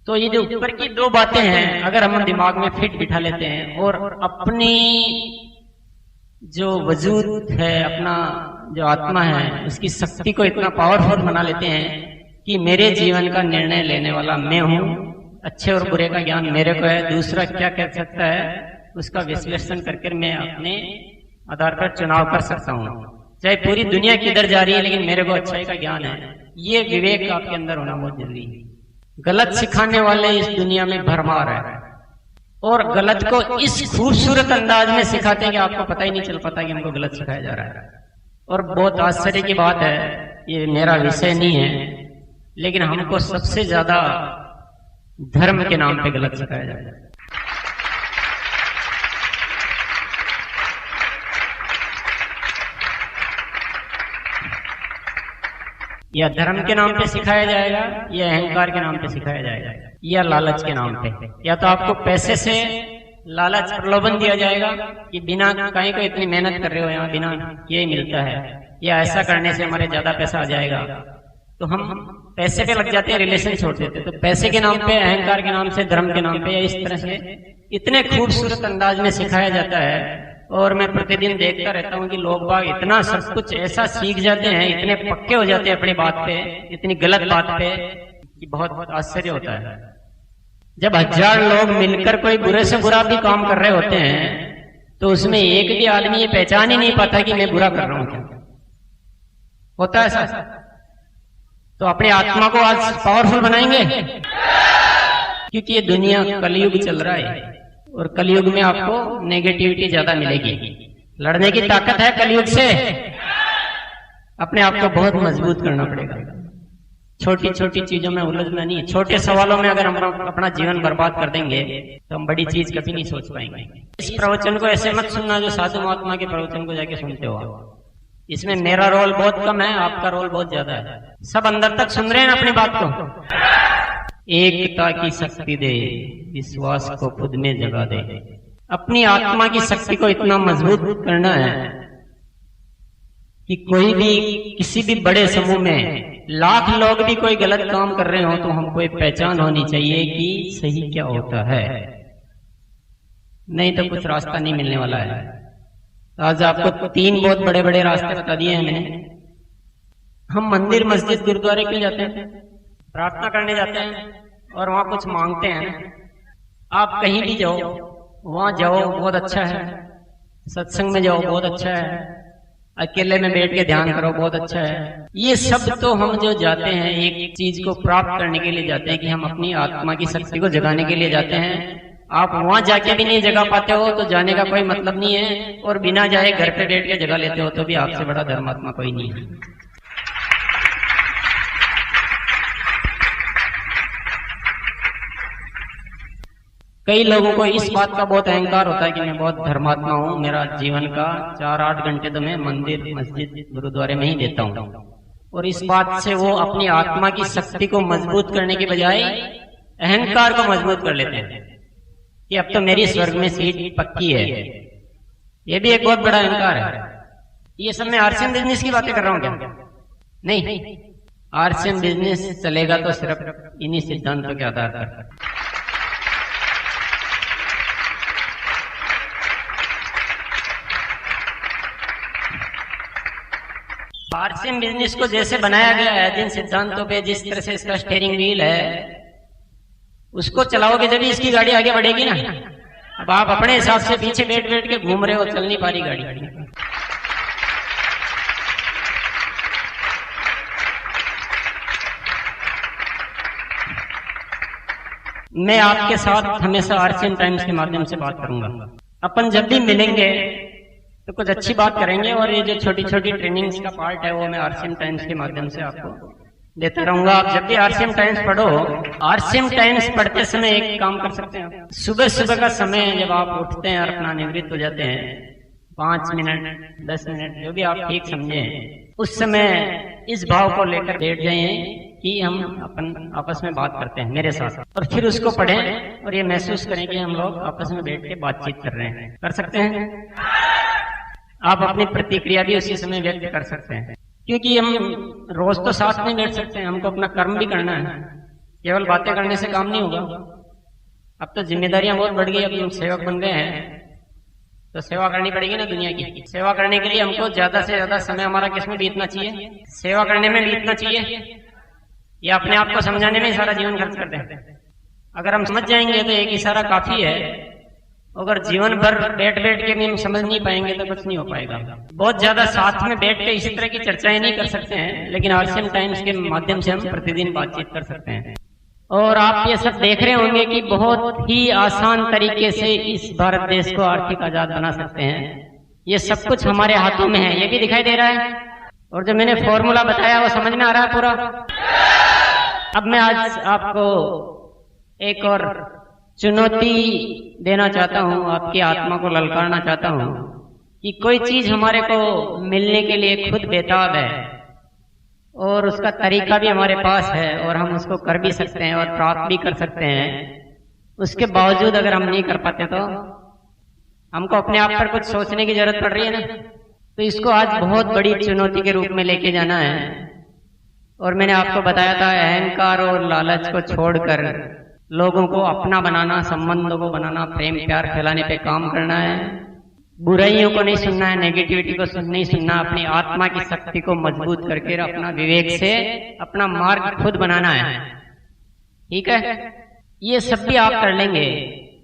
तो ये जो ऊपर की दो बातें हैं, अगर हम दिमाग में फिट बिठा लेते हैं और अपनी जो वजूद है, अपना जो आत्मा है, उसकी शक्ति को इतना पावरफुल बना लेते हैं कि मेरे जीवन का निर्णय लेने वाला मैं हूं, अच्छे और बुरे का ज्ञान मेरे को है, दूसरा क्या कह सकता है उसका विश्लेषण करके मैं अपने आधार पर चुनाव कर सकता हूँ। चाहे पूरी दुनिया किधर जा रही है, लेकिन मेरे को अच्छाई का ज्ञान है। ये विवेक आपके अंदर होना बहुत जरूरी है। गलत सिखाने वाले इस दुनिया में भरमार है, और गलत को इस खूबसूरत अंदाज में सिखाते हैं कि आपको पता ही नहीं चल पाता कि हमको गलत सिखाया जा रहा है। और बहुत आश्चर्य की बात है, ये मेरा विषय नहीं है, लेकिन हमको सबसे ज्यादा धर्म के नाम पे गलत सिखाया जा रहा है। या धर्म के नाम पे सिखाया जाएगा, या अहंकार के नाम पे सिखाया जाएगा, या लालच के नाम पे। या तो आपको पैसे से लालच प्रलोभन दिया जाएगा कि बिना कहीं को इतनी मेहनत कर रहे हो, यहाँ बिना ये मिलता है, या ऐसा करने से हमारे ज्यादा पैसा आ जाएगा। तो हम पैसे पे लग जाते हैं, रिलेशन छोड़ देते हैं। तो पैसे के नाम पे, अहंकार के नाम से, धर्म के नाम पे, या इस तरह से इतने खूबसूरत अंदाज में सिखाया जाता है। और मैं प्रतिदिन देखता रहता हूँ कि लोग बाग इतना सब कुछ ऐसा सीख जाते हैं, इतने पक्के हो जाते हैं अपनी बात पे, इतनी गलत बात पे, कि बहुत आश्चर्य होता है। जब 1000 लोग मिलकर कोई बुरे से बुरा भी काम कर रहे होते हैं, तो उसमें एक भी आदमी ये पहचान ही नहीं पाता कि मैं बुरा कर रहा हूं क्या। होता है ऐसा? तो अपनी आत्मा को आज पावरफुल बनाएंगे, क्योंकि ये दुनिया कलयुग चल रहा है, और कलयुग में आपको नेगेटिविटी ज्यादा मिलेगी। लड़ने की ताकत है कलयुग से, अपने आप को बहुत मजबूत करना पड़ेगा। छोटी छोटी चीजों में उलझना नहीं है। छोटे सवालों में अगर हम अपना जीवन बर्बाद कर देंगे तो हम बड़ी चीज कभी नहीं सोच पाएंगे। इस प्रवचन को ऐसे मत सुनना जो साधु महात्मा के प्रवचन को जाके सुनते हो। इसमें मेरा रोल बहुत कम है, आपका रोल बहुत ज्यादा है। सब अंदर तक सुन रहे हैं अपनी बात को। एकता की शक्ति दे, विश्वास को खुद में जगा दे। अपनी आत्मा की शक्ति को इतना मजबूत करना है कि कोई भी, किसी भी बड़े समूह में लाख लोग भी कोई गलत काम कर रहे हो तो हमको एक पहचान होनी चाहिए कि सही क्या होता है, नहीं तो कुछ रास्ता नहीं मिलने वाला है। आज आपको 3 बहुत बड़े बड़े रास्ते बता दिए हैं मैंने। हम मंदिर, मस्जिद, गुरुद्वारे क्यों जाते हैं? प्रार्थना करने जाते हैं और वहां कुछ मांगते हैं। आप कहीं भी जाओ, वहां जाओ, बहुत अच्छा है। सत्संग में जाओ, बहुत अच्छा है। अकेले में बैठ के ध्यान करो, बहुत अच्छा है। ये सब तो हम जो जाते हैं एक चीज को प्राप्त करने के लिए जाते हैं, कि हम अपनी आत्मा की शक्ति को जगाने के लिए जाते हैं। आप वहां जाके भी नहीं जगा पाते हो तो जाने का कोई मतलब नहीं है, और बिना जाए घर पे बैठ के जगा लेते हो तो भी आपसे बड़ा धर्मात्मा कोई नहीं है। कई लोगों को इस बात का बहुत अहंकार होता है कि मैं बहुत धर्मात्मा हूँ, मेरा जीवन का 4-8 घंटे तो मैं मंदिर, मस्जिद, गुरुद्वारे में ही देता हूँ, और इस बात से वो अपनी आत्मा की शक्ति को मजबूत करने के बजाय अहंकार को मजबूत कर लेते हैं कि अब तो मेरी स्वर्ग में सीट पक्की है। ये भी एक बहुत बड़ा अहंकार है। ये सब मैं आरसीएम बिजनेस की बातें कर रहा हूँ क्या? नहीं, आरसीएम बिजनेस चलेगा तो सिर्फ इन्हीं सिद्धांतों के आधार पर। आरसीएम बिजनेस को जैसे बनाया गया है, जिन सिद्धांतों पे, जिस तरह से इसका स्टीयरिंग व्हील है, उसको चलाओगे जब इसकी गाड़ी आगे बढ़ेगी ना। अब आप अपने हिसाब से पीछे बैठ बैठ के घूम रहे हो, चल नहीं पा रही गाड़ी। मैं आपके साथ हमेशा आरसीएम टाइम्स के माध्यम से बात करूंगा। अपन जब भी मिलेंगे तो कुछ अच्छी बात करेंगे, और ये जो छोटी छोटी ट्रेनिंग्स का पार्ट है वो मैं आरसीएम टाइम्स के माध्यम से आपको देता रहूंगा। आप जब भी आरसीएम टाइम्स पढ़ो, आरसीएम टाइम्स पढ़ते समय एक काम कर सकते हैं, सुबह सुबह का समय जब आप उठते हैं और अपना निवृत्त हो जाते हैं, 5 मिनट 10 मिनट जो भी आप ठीक समझे, उस समय इस भाव को लेकर बैठ जाइए कि हम अपन आपस में बात करते हैं मेरे साथ, और फिर उसको पढ़ें और ये महसूस करें कि हम लोग आपस में बैठ के बातचीत कर रहे हैं। कर सकते हैं? आप अपनी प्रतिक्रिया भी उसी समय व्यक्त कर सकते हैं, क्योंकि हम रोज तो साथ नहीं बैठ सकते हैं, हमको अपना कर्म भी करना है। केवल बातें करने से काम नहीं होगा। अब तो जिम्मेदारियां बहुत बढ़ गई, अब हम सेवक बन गए हैं तो सेवा करनी पड़ेगी ना दुनिया की। सेवा करने के लिए हमको ज्यादा से ज्यादा समय हमारा किसमें बीतना चाहिए? सेवा करने में बीतना चाहिए, या अपने आप को समझाने में ही सारा जीवन खर्च कर दें? अगर हम समझ जाएंगे तो एक इशारा काफी है। अगर जीवन भर बैठ बैठ के भी हम समझ नहीं पाएंगे तो कुछ नहीं हो पाएगा। बहुत ज्यादा साथ में बैठ के इसी तरह की चर्चाएं नहीं कर सकते हैं, लेकिन आरसीएम टाइम्स के माध्यम से हम प्रतिदिन बातचीत कर सकते हैं। और आप ये सब देख रहे होंगे कि बहुत ही आसान तरीके से इस भारत देश को आर्थिक आजाद बना सकते हैं। ये सब कुछ हमारे हाथों में है, ये भी दिखाई दे रहा है। और जो मैंने फॉर्मूला बताया वो समझ में आ रहा है पूरा। अब मैं आज आपको एक और चुनौती देना चाहता हूं, आपकी आत्मा को ललकारना चाहता हूं कि कोई चीज हमारे को मिलने के लिए खुद बेताब है और उसका तरीका भी हमारे पास है और हम उसको कर भी सकते हैं और प्राप्त भी कर सकते हैं। उसके बावजूद अगर हम नहीं कर पाते तो हमको अपने आप पर कुछ सोचने की जरूरत पड़ रही है ना। तो इसको आज बहुत बड़ी चुनौती के रूप में लेके जाना है। और मैंने आपको बताया था अहंकार और लालच को छोड़कर लोगों को अपना बनाना, संबंधों को बनाना, प्रेम प्यार फैलाने पे काम करना है। बुराइयों को नहीं सुनना है, नेगेटिविटी को नहीं सुनना, अपनी आत्मा की शक्ति को मजबूत करके अपना विवेक से अपना मार्ग खुद बनाना है। ठीक है, ये सब भी आप कर लेंगे।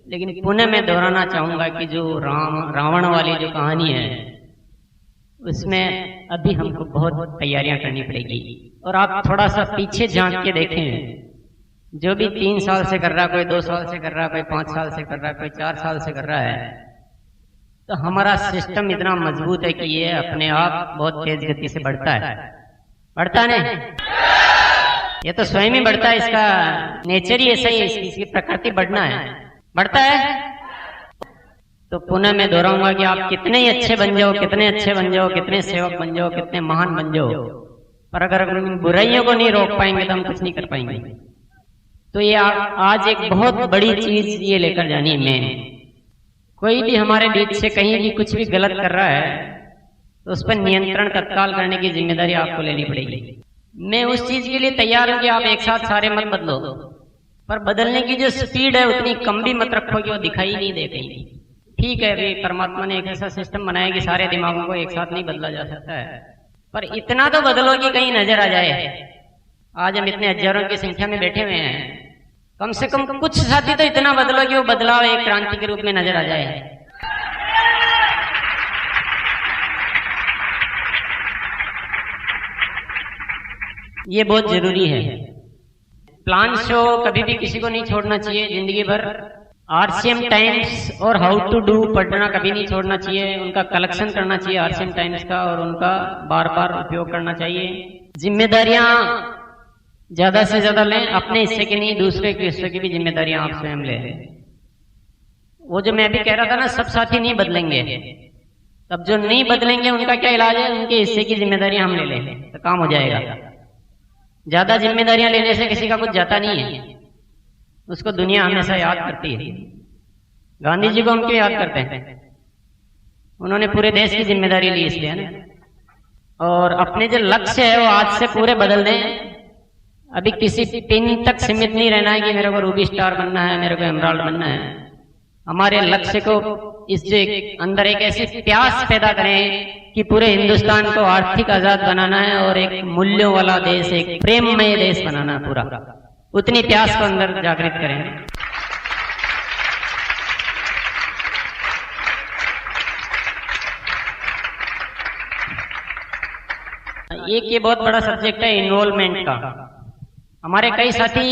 लेकिन पुनः मैं दोहराना चाहूंगा कि जो रावण वाली जो कहानी है उसमें अभी हमको बहुत तैयारियां करनी पड़ेगी। और आप थोड़ा सा पीछे झांक के देखें, जो भी 3 साल से कर रहा है, कोई 2 साल से कर रहा है, कोई 5 साल से कर रहा है, कोई 4 साल से कर रहा है, तो हमारा सिस्टम इतना मजबूत है कि ये अपने आप बहुत तेज गति से बढ़ता है। बढ़ता है नहीं? ये तो स्वयं ही बढ़ता है, इसका नेचर ही ऐसा ही है, इसकी प्रकृति बढ़ना है। बढ़ता है। तो पुनः मैं दोहराऊंगा कि आप कितने ही अच्छे बन जाओ, कितने अच्छे बन जाओ, कितने सेवक बन जाओ, कितने महान बन जाओ, पर अगर बुराइयों को नहीं रोक पाएंगे तो हम कुछ नहीं कर पाएंगे। तो ये आज एक बहुत बड़ी चीज ये लेकर जानी है। मैं कोई भी हमारे बीच से कहीं भी कुछ भी गलत कर रहा है तो उस पर नियंत्रण तत्काल करने की जिम्मेदारी आपको लेनी पड़ेगी। मैं उस चीज के लिए तैयार हूं कि आप एक साथ सारे मत बदलो, पर बदलने की जो स्पीड है उतनी कम भी मत रखो कि वो दिखाई नहीं दे कहीं। ठीक है, अभी परमात्मा ने एक ऐसा सिस्टम बनाया कि सारे दिमागों को एक साथ नहीं बदला जा सकता है, पर इतना तो बदलो कि कहीं नजर आ जाए। आज हम इतने हजारों की संख्या में बैठे हुए हैं, कम से कम कुछ साथी तो इतना बदलो कि वो बदलाव एक क्रांति के रूप में नजर आ जाए। ये बहुत जरूरी है। प्लान शो कभी भी किसी को नहीं छोड़ना चाहिए जिंदगी भर। आरसीएम टाइम्स और हाउ टू डू पढ़ना कभी नहीं छोड़ना चाहिए, उनका कलेक्शन करना चाहिए आरसीएम टाइम्स का, और उनका बार बार उपयोग करना चाहिए। जिम्मेदारियां ज्यादा से ज्यादा लें, अपने हिस्से की नहीं, दूसरे के हिस्से की भी जिम्मेदारियां आप स्वयं लें। वो जो मैं भी कह रहा था ना, सब साथी नहीं बदलेंगे, तब जो नहीं बदलेंगे उनका क्या इलाज है, उनके हिस्से की जिम्मेदारियां हम ले लें तो काम हो जाएगा। ज्यादा जिम्मेदारियां लेने से किसी का कुछ जाता नहीं है, उसको दुनिया हमेशा याद करती है। गांधी जी को हम क्यों याद करते हैं? उन्होंने पूरे देश की जिम्मेदारी ली इसलिए ना। और अपने जो लक्ष्य है वो आज से पूरे बदल दें। अभी किसी पिन तक सीमित नहीं रहना है कि मेरे को रूबी स्टार बनना है, मेरे को एमराल्ड बनना है। हमारे लक्ष्य को इस जो अंदर एक ऐसी प्यास पैदा करें कि पूरे हिंदुस्तान को आर्थिक आजाद बनाना है और एक मूल्यों वाला देश, एक प्रेममय देश बनाना है पूरा। उतनी प्यास को अंदर जागृत करें। एक ये बहुत बड़ा सब्जेक्ट है इन्वॉल्वमेंट का। हमारे कई साथी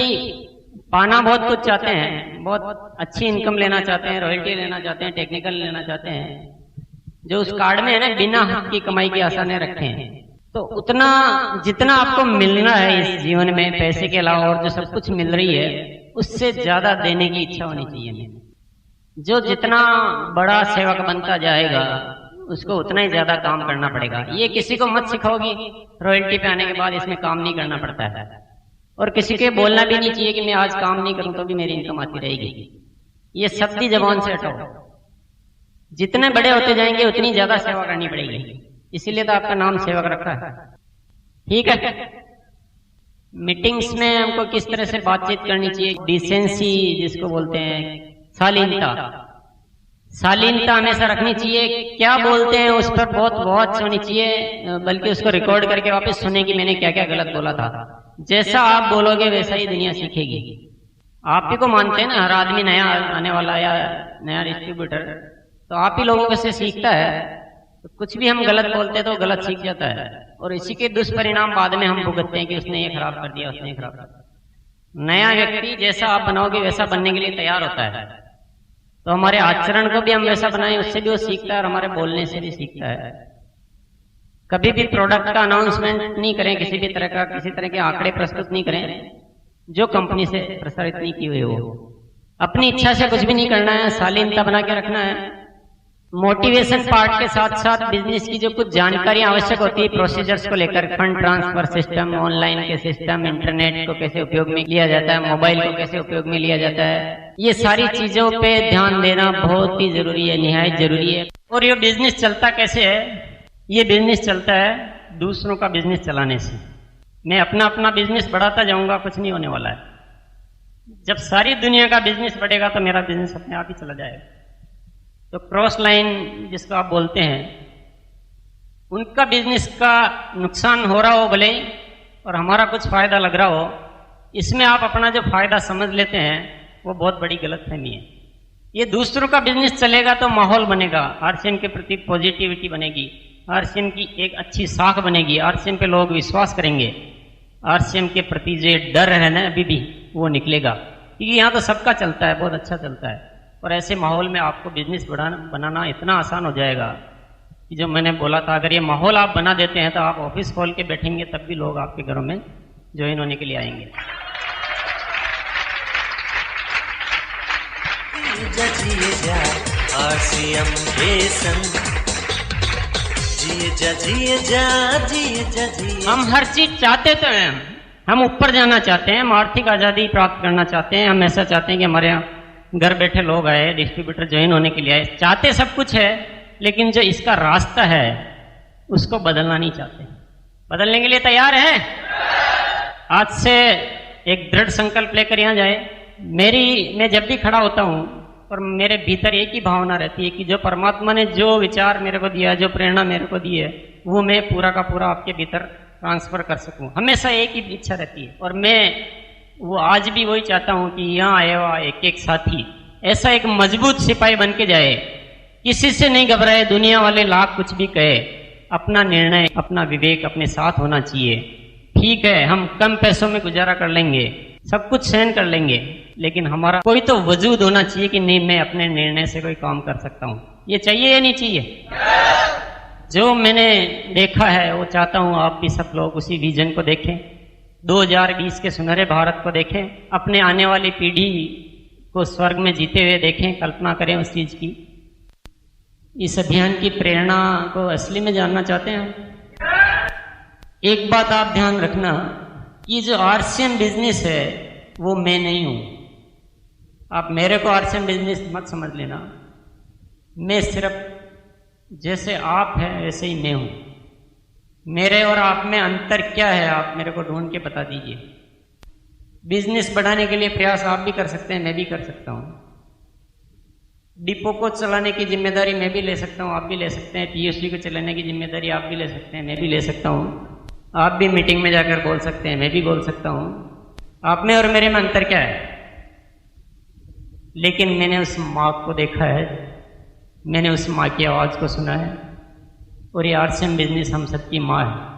पाना बहुत कुछ चाहते हैं, बहुत अच्छी इनकम लेना चाहते हैं, रॉयल्टी लेना चाहते हैं, टेक्निकल लेना चाहते हैं, जो उस कार्ड में है ना बिना हक की कमाई की आशा ने रखे हैं। तो उतना जितना आपको मिलना है इस जीवन में पैसे के अलावा और जो सब कुछ मिल रही है, उससे ज्यादा देने की इच्छा होनी चाहिए। जो जितना बड़ा सेवक बनता जाएगा उसको उतना ही ज्यादा काम करना पड़ेगा। ये किसी को मत सिखाओगी रॉयल्टी पे आने के बाद इसमें काम नहीं करना पड़ता है, और किसी के बोलना भी नहीं चाहिए कि मैं आज काम नहीं करूं तो भी मेरी इनकम आती रहेगी। ये शब्दी जबान से हटाओ। जितने बड़े होते जाएंगे उतनी ज्यादा सेवा करनी पड़ेगी, इसीलिए तो आपका नाम सेवक रखा है। ठीक है, मीटिंग्स में हमको किस तरह से बातचीत करनी चाहिए, डिसेंसी जिसको बोलते हैं, शालीनता हमेशा रखनी चाहिए। क्या बोलते हैं उस पर बहुत बहुत होनी चाहिए, बल्कि उसको रिकॉर्ड करके वापस सुने कि मैंने क्या क्या गलत बोला था। जैसा आप बोलोगे वैसा ही दुनिया सीखेगी। आप ही को मानते हैं ना, हर आदमी नया आने वाला या नया डिस्ट्रीब्यूटर, तो आप ही लोगों से सीखता है। तो कुछ भी हम गलत बोलते हैं तो गलत सीख जाता है, और इसी के दुष्परिणाम बाद में हम भुगतते हैं कि उसने ये खराब कर दिया, उसने ये खराब कर दिया। नया व्यक्ति जैसा आप बनाओगे वैसा बनने के लिए तैयार होता है। तो हमारे आचरण को भी हम वैसा बनाएं, उससे भी वो सीखता है और हमारे बोलने से भी सीखता है। कभी भी प्रोडक्ट का अनाउंसमेंट नहीं करें, किसी भी तरह का, किसी तरह के आंकड़े प्रस्तुत नहीं करें जो कंपनी से प्रसारित नहीं की हुई हो। अपनी इच्छा से कुछ भी नहीं करना है, शालीनता बना के रखना है। मोटिवेशन पार्ट के साथ साथ बिजनेस की जो कुछ जानकारी आवश्यक होती है प्रोसीजर्स को लेकर, फंड ट्रांसफर सिस्टम, ऑनलाइन के सिस्टम, इंटरनेट को कैसे उपयोग में लिया जाता है, मोबाइल को कैसे उपयोग में लिया जाता है, ये सारी चीजों पे ध्यान देना बहुत ही जरूरी है, निहायत जरूरी है। और ये बिजनेस चलता कैसे है? ये बिजनेस चलता है दूसरों का बिजनेस चलाने से। मैं अपना बिजनेस बढ़ाता जाऊंगा, कुछ नहीं होने वाला है। जब सारी दुनिया का बिजनेस बढ़ेगा तो मेरा बिजनेस अपने आप ही चला जाएगा। तो क्रॉस लाइन जिसको आप बोलते हैं, उनका बिजनेस का नुकसान हो रहा हो भले ही, और हमारा कुछ फायदा लग रहा हो, इसमें आप अपना जो फायदा समझ लेते हैं वो बहुत बड़ी गलतफहमी है। ये दूसरों का बिजनेस चलेगा तो माहौल बनेगा, आरसीएम के प्रति पॉजिटिविटी बनेगी, आरसीएम की एक अच्छी साख बनेगी, आरसीएम पे लोग विश्वास करेंगे, आरसीएम के प्रति जो डर है ना अभी भी वो निकलेगा, क्योंकि यहाँ तो सबका चलता है, बहुत अच्छा चलता है। और ऐसे माहौल में आपको बिजनेस बनाना इतना आसान हो जाएगा कि जो मैंने बोला था, अगर ये माहौल आप बना देते हैं तो आप ऑफिस खोल के बैठेंगे तब भी लोग आपके घरों में ज्वाइन होने के लिए आएंगे। हम हर चीज चाहते तो हैं, हम ऊपर जाना चाहते हैं, हम आर्थिक आजादी प्राप्त करना चाहते हैं, हम ऐसा चाहते हैं कि हमारे यहाँ घर बैठे लोग आए, डिस्ट्रीब्यूटर ज्वाइन होने के लिए आए, चाहते सब कुछ है, लेकिन जो इसका रास्ता है उसको बदलना नहीं चाहते। बदलने के लिए तैयार है? आज से एक दृढ़ संकल्प लेकर यहाँ जाए। मैं जब भी खड़ा होता हूँ और मेरे भीतर एक ही भावना रहती है कि जो परमात्मा ने जो विचार मेरे को दिया, जो प्रेरणा मेरे को दी है, वो मैं पूरा का पूरा आपके भीतर ट्रांसफर कर सकूं। हमेशा एक ही इच्छा रहती है, और मैं वो आज भी वही चाहता हूं कि यहाँ आया हुआ एक एक साथी ऐसा एक मजबूत सिपाही बन के जाए, किसी से नहीं घबराए, दुनिया वाले लाख कुछ भी कहे, अपना निर्णय, अपना विवेक अपने साथ होना चाहिए। ठीक है, हम कम पैसों में गुजारा कर लेंगे, सब कुछ सहन कर लेंगे, लेकिन हमारा कोई तो वजूद होना चाहिए कि नहीं, मैं अपने निर्णय से कोई काम कर सकता हूं। ये चाहिए या नहीं चाहिए? जो मैंने देखा है वो चाहता हूं आप भी सब लोग उसी विजन को देखें, 2020 के सुनहरे भारत को देखें, अपने आने वाली पीढ़ी को स्वर्ग में जीते हुए देखें, कल्पना करें उस चीज की। इस अभियान की प्रेरणा को असली में जानना चाहते हैं? एक बात आप ध्यान रखना, ये जो आरसीएम बिजनेस है वो मैं नहीं हूं। आप मेरे को आरसीएम बिजनेस मत समझ लेना। मैं सिर्फ जैसे आप हैं वैसे ही मैं हूं। मेरे और आप में अंतर क्या है आप मेरे को ढूंढ के बता दीजिए। बिजनेस बढ़ाने के लिए प्रयास आप भी कर सकते हैं, मैं भी कर सकता हूं। डिपो को चलाने की जिम्मेदारी मैं भी ले सकता हूं, आप भी ले सकते हैं। पीयूसी को चलाने की जिम्मेदारी आप भी ले सकते हैं, मैं भी ले सकता हूं। आप भी मीटिंग में जाकर बोल सकते हैं, मैं भी बोल सकता हूं। आप में और मेरे में अंतर क्या है? लेकिन मैंने उस माँ को देखा है, मैंने उस माँ की आवाज को सुना है, और ये आरसीएम बिजनेस हम सबकी माँ है।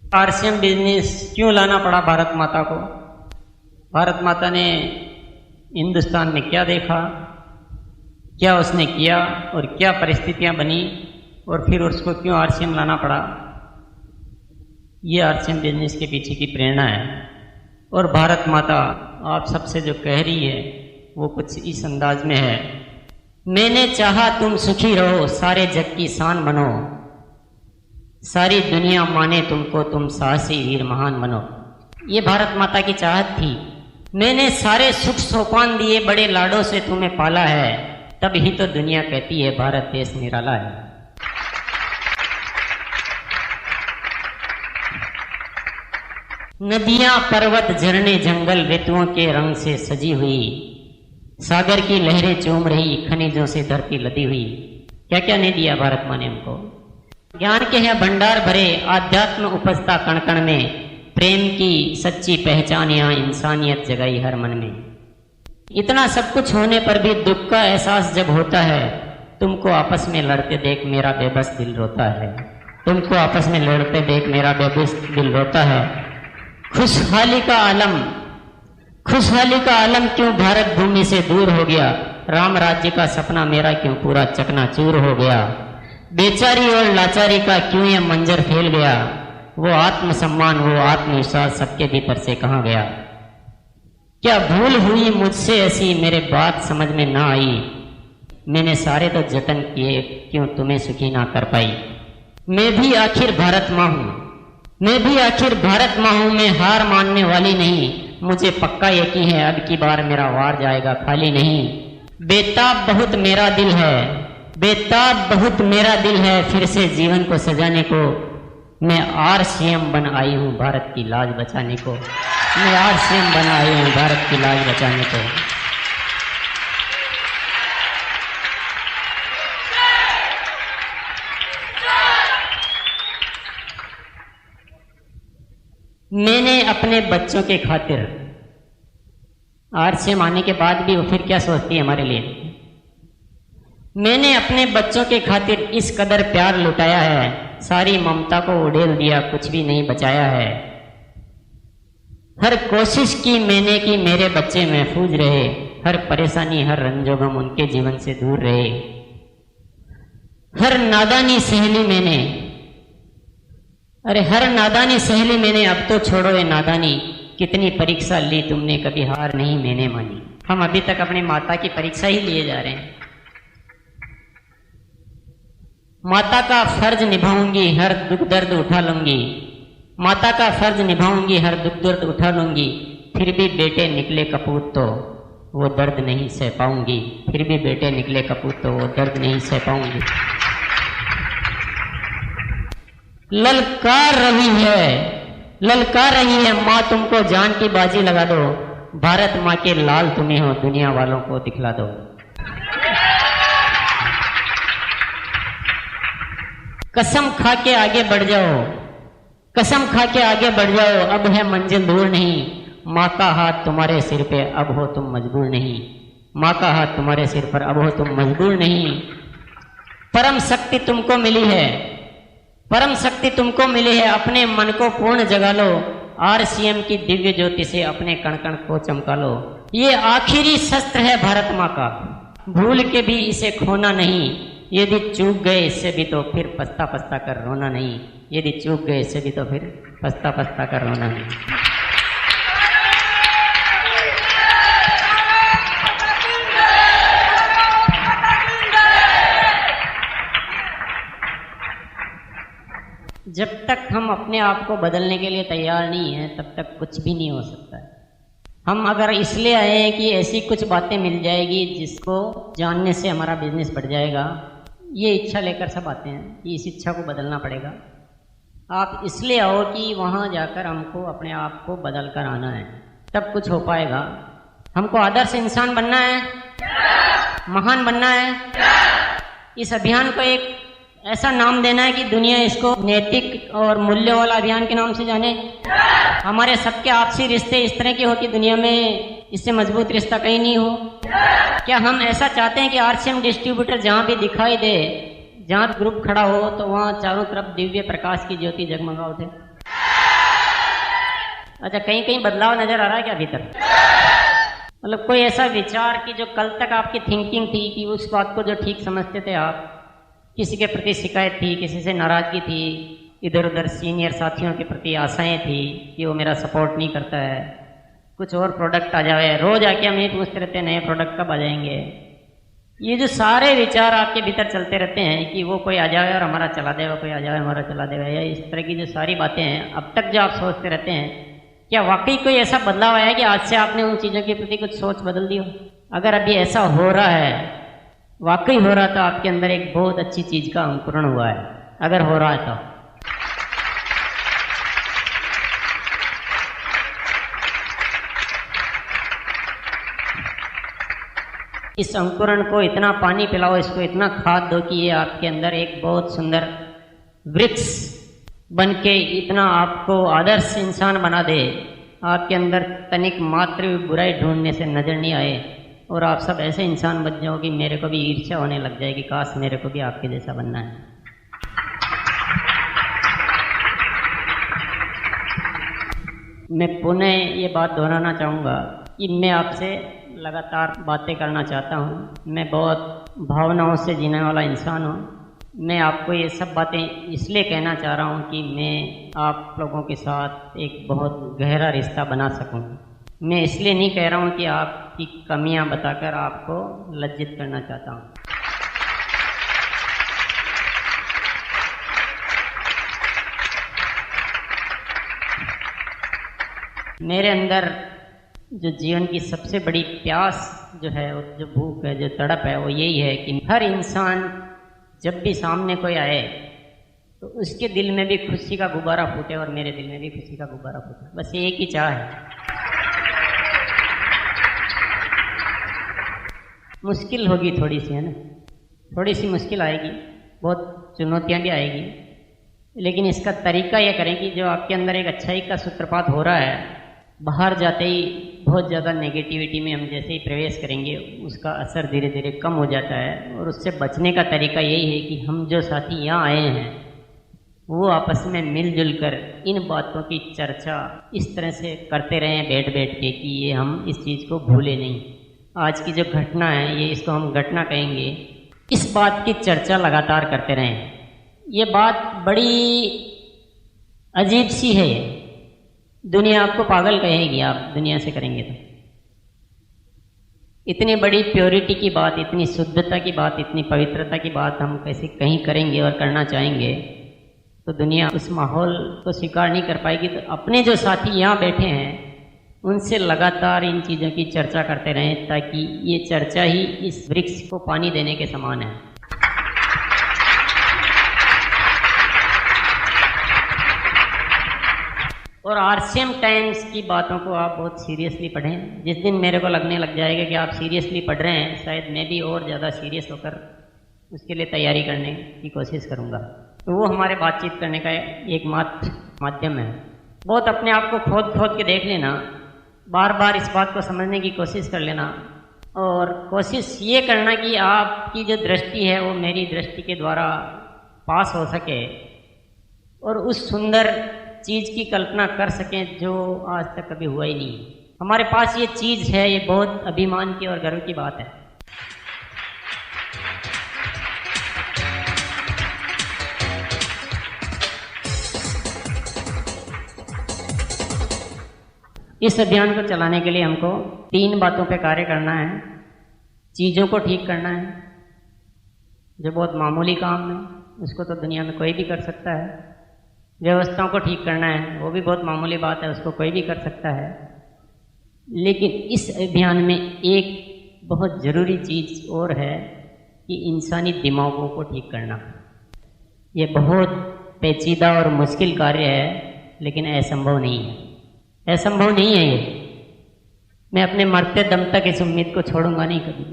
आरसीएम बिजनेस क्यों लाना पड़ा भारत माता को? भारत माता ने हिंदुस्तान में क्या देखा, क्या उसने किया और क्या परिस्थितियां बनी, और फिर उसको क्यों आरसीएम लाना पड़ा? ये आरसीएम बिजनेस के पीछे की प्रेरणा है। और भारत माता आप सबसे जो कह रही है वो कुछ इस अंदाज में है, मैंने चाहा तुम सुखी रहो, सारे जग की शान बनो, सारी दुनिया माने तुमको, तुम साहसी वीर महान बनो। ये भारत माता की चाहत थी। मैंने सारे सुख सोपान दिए, बड़े लाडों से तुम्हें पाला है, तब ही तो दुनिया कहती है भारत देश निराला है। नदियां पर्वत झरने जंगल ऋतुओं के रंग से सजी हुई, सागर की लहरें चूम रही, खनिजों से धरती लदी हुई। क्या क्या नहीं दिया भारत माँ ने हमको? ज्ञान के है भंडार भरे, आध्यात्म उपजता कण कण में, प्रेम की सच्ची पहचान यहाँ इंसानियत जगाई हर मन में। इतना सब कुछ होने पर भी दुख का एहसास जब होता है, तुमको आपस में लड़ते देख मेरा बेबस दिल रोता है। तुमको आपस में लड़ते देख मेरा बेबस दिल रोता है। खुशहाली का आलम क्यों भारत भूमि से दूर हो गया, राम राज्य का सपना मेरा क्यों पूरा चकनाचूर हो गया। बेचारी और लाचारी का क्यों ये मंजर फैल गया, वो आत्मसम्मान वो आत्मविश्वास सबके भीतर से कहाँ गया। क्या भूल हुई मुझसे ऐसी मेरे बात समझ में ना आई, मैंने सारे तो जतन किए क्यों तुम्हें सुखी ना कर पाई। मैं भी आखिर भारत माँ हूँ, मैं भी आखिर भारत माँ हूँ, मैं हार मानने वाली नहीं, मुझे पक्का यकीन है अब की बार मेरा वार जाएगा खाली नहीं। बेताब बहुत मेरा दिल है, बेताब बहुत मेरा दिल है, फिर से जीवन को सजाने को मैं आरसीएम बन आई हूँ भारत की लाज बचाने को। मैं आरसीएम बन आई हूँ भारत की लाज बचाने को। मैंने अपने बच्चों के खातिर, आरसीएम आने के बाद भी वो फिर क्या सोचती है हमारे लिए, मैंने अपने बच्चों के खातिर इस कदर प्यार लुटाया है, सारी ममता को उड़ेल दिया, कुछ भी नहीं बचाया है। हर कोशिश की मैंने कि मेरे बच्चे महफूज रहे, हर परेशानी हर रंजोगम उनके जीवन से दूर रहे। हर नादानी सहेली मैंने, अरे हर नादानी सहेली मैंने, अब तो छोड़ो ये नादानी, कितनी परीक्षा ली तुमने कभी हार नहीं मैंने मानी। हम अभी तक अपनी माता की परीक्षा ही लिए जा रहे हैं। माता का फर्ज निभाऊंगी हर दुख दर्द उठा लूंगी, माता का फर्ज निभाऊंगी हर दुख दर्द उठा लूंगी, फिर भी बेटे निकले कपूत तो वो दर्द नहीं सह पाऊंगी, फिर भी बेटे निकले कपूत तो वो दर्द नहीं सह पाऊंगी। ललकार रही है माँ तुमको, जान की बाजी लगा दो, भारत माँ के लाल तुम्हें हो, दुनिया वालों को दिखला दो। कसम खा के आगे बढ़ जाओ, कसम खा के आगे बढ़ जाओ, अब है मंजिल दूर नहीं, माँ का हाथ तुम्हारे सिर पे अब हो तुम मजबूर नहीं। माँ का हाथ तुम्हारे सिर पर, अब हो तुम मजबूर नहीं। परम शक्ति तुमको मिली है, परम शक्ति तुमको मिली है, अपने मन को पूर्ण जगा लो। आरसीएम की दिव्य ज्योति से अपने कण कण को चमका लो। ये आखिरी शस्त्र है भारत माँ का, भूल के भी इसे खोना नहीं। यदि चूक गए इससे भी तो फिर पछता पछता कर रोना नहीं। यदि चूक गए इससे भी तो फिर पछता पछता कर रोना नहीं। जब तक हम अपने आप को बदलने के लिए तैयार नहीं हैं, तब तक कुछ भी नहीं हो सकता है। हम अगर इसलिए आए हैं कि ऐसी कुछ बातें मिल जाएगी जिसको जानने से हमारा बिजनेस बढ़ जाएगा, ये इच्छा लेकर सब आते हैं कि इस इच्छा को बदलना पड़ेगा। आप इसलिए आओ कि वहाँ जाकर हमको अपने आप को बदल कर आना है, तब कुछ हो पाएगा। हमको आदर्श इंसान बनना है, महान बनना है। इस अभियान को एक ऐसा नाम देना है कि दुनिया इसको नैतिक और मूल्य वाला अभियान के नाम से जाने। हमारे सबके आपसी रिश्ते इस तरह के हो कि दुनिया में इससे मजबूत रिश्ता कहीं नहीं हो। क्या हम ऐसा चाहते हैं कि आरसीएम डिस्ट्रीब्यूटर जहाँ भी दिखाई दे, जहाँ ग्रुप खड़ा हो, तो वहाँ चारों तरफ दिव्य प्रकाश की ज्योति जगमगा उठे? अच्छा, कहीं कहीं बदलाव नजर आ रहा है क्या भीतर? मतलब कोई ऐसा विचार कि जो कल तक आपकी थिंकिंग थी कि उस बात को जो ठीक समझते थे आप, किसी के प्रति शिकायत थी, किसी से नाराजगी थी, इधर उधर सीनियर साथियों के प्रति आशाएं थी कि वो मेरा सपोर्ट नहीं करता है, कुछ और प्रोडक्ट आ जाए, रोज आके हम ये पूछते रहते हैं नए प्रोडक्ट कब आ जाएंगे। ये जो सारे विचार आपके भीतर चलते रहते हैं कि वो कोई आ जाए और हमारा चला देगा, कोई आ जाए हमारा चला देगा, या इस तरह की जो सारी बातें हैं अब तक जो आप सोचते रहते हैं, क्या वाकई कोई ऐसा बदलाव आया कि आज से आपने उन चीज़ों के प्रति कुछ सोच बदल दी हो? अगर अभी ऐसा हो रहा है, वाकई हो रहा, तो आपके अंदर एक बहुत अच्छी चीज का अंकुरण हुआ है। अगर हो रहा है तो इस अंकुरण को इतना पानी पिलाओ, इसको इतना खाद दो कि ये आपके अंदर एक बहुत सुंदर वृक्ष बन के इतना आपको आदर्श इंसान बना दे, आपके अंदर तनिक मात्र भी बुराई ढूंढने से नजर नहीं आए, और आप सब ऐसे इंसान बन जाओ कि मेरे को भी ईर्ष्या होने लग जाएगी, काश मेरे को भी आपके जैसा बनना है। मैं पुनः ये बात दोहराना चाहूँगा कि मैं आपसे लगातार बातें करना चाहता हूँ। मैं बहुत भावनाओं से जीने वाला इंसान हूँ। मैं आपको ये सब बातें इसलिए कहना चाह रहा हूँ कि मैं आप लोगों के साथ एक बहुत गहरा रिश्ता बना सकूँ। मैं इसलिए नहीं कह रहा हूँ कि आपकी कमियाँ बताकर आपको लज्जित करना चाहता हूँ। मेरे अंदर जो जीवन की सबसे बड़ी प्यास जो है, जो भूख है, जो तड़प है, वो यही है कि हर इंसान जब भी सामने कोई आए तो उसके दिल में भी खुशी का गुब्बारा फूटे और मेरे दिल में भी खुशी का गुब्बारा फूटे। बस ये एक ही चाह है। मुश्किल होगी थोड़ी सी, है ना, थोड़ी सी मुश्किल आएगी, बहुत चुनौतियां भी आएगी, लेकिन इसका तरीका यह करें कि जो आपके अंदर एक अच्छाई का सूत्रपात हो रहा है, बाहर जाते ही बहुत ज़्यादा नेगेटिविटी में हम जैसे ही प्रवेश करेंगे उसका असर धीरे धीरे कम हो जाता है। और उससे बचने का तरीका यही है कि हम जो साथी यहाँ आए हैं वो आपस में मिलजुल कर इन बातों की चर्चा इस तरह से करते रहें बैठ बैठ के कि ये हम इस चीज़ को भूले नहीं। आज की जो घटना है, ये इसको हम घटना कहेंगे, इस बात की चर्चा लगातार करते रहें। ये बात बड़ी अजीब सी है, दुनिया आपको पागल कहेगी आप दुनिया से करेंगे तो। इतनी बड़ी प्योरिटी की बात, इतनी शुद्धता की बात, इतनी पवित्रता की बात हम कैसे कहीं करेंगे और करना चाहेंगे तो दुनिया उस माहौल को स्वीकार नहीं कर पाएगी। तो अपने जो साथी यहाँ बैठे हैं उनसे लगातार इन चीज़ों की चर्चा करते रहें, ताकि ये चर्चा ही इस वृक्ष को पानी देने के समान है। और आरसीएम टाइम्स की बातों को आप बहुत सीरियसली पढ़ें। जिस दिन मेरे को लगने लग जाएगा कि आप सीरियसली पढ़ रहे हैं, शायद मैं भी और ज़्यादा सीरियस होकर उसके लिए तैयारी करने की कोशिश करूँगा। तो वो हमारे बातचीत करने का एकमात्र माध्यम है। बहुत अपने आप को खोद खोद के देख लेना, बार बार इस बात को समझने की कोशिश कर लेना, और कोशिश ये करना कि आपकी जो दृष्टि है वो मेरी दृष्टि के द्वारा पास हो सके और उस सुंदर चीज़ की कल्पना कर सकें जो आज तक कभी हुआ ही नहीं। हमारे पास ये चीज़ है, ये बहुत अभिमान की और गर्व की बात है। इस अभियान को चलाने के लिए हमको 3 बातों पे कार्य करना है। चीज़ों को ठीक करना है, जो बहुत मामूली काम है, उसको तो दुनिया में कोई भी कर सकता है। व्यवस्थाओं को ठीक करना है, वो भी बहुत मामूली बात है, उसको कोई भी कर सकता है। लेकिन इस अभियान में एक बहुत ज़रूरी चीज़ और है कि इंसानी दिमागों को ठीक करना। ये बहुत पेचीदा और मुश्किल कार्य है, लेकिन असंभव नहीं है। असंभव नहीं है ये। मैं अपने मरते दम तक इस उम्मीद को छोड़ूंगा नहीं कभी।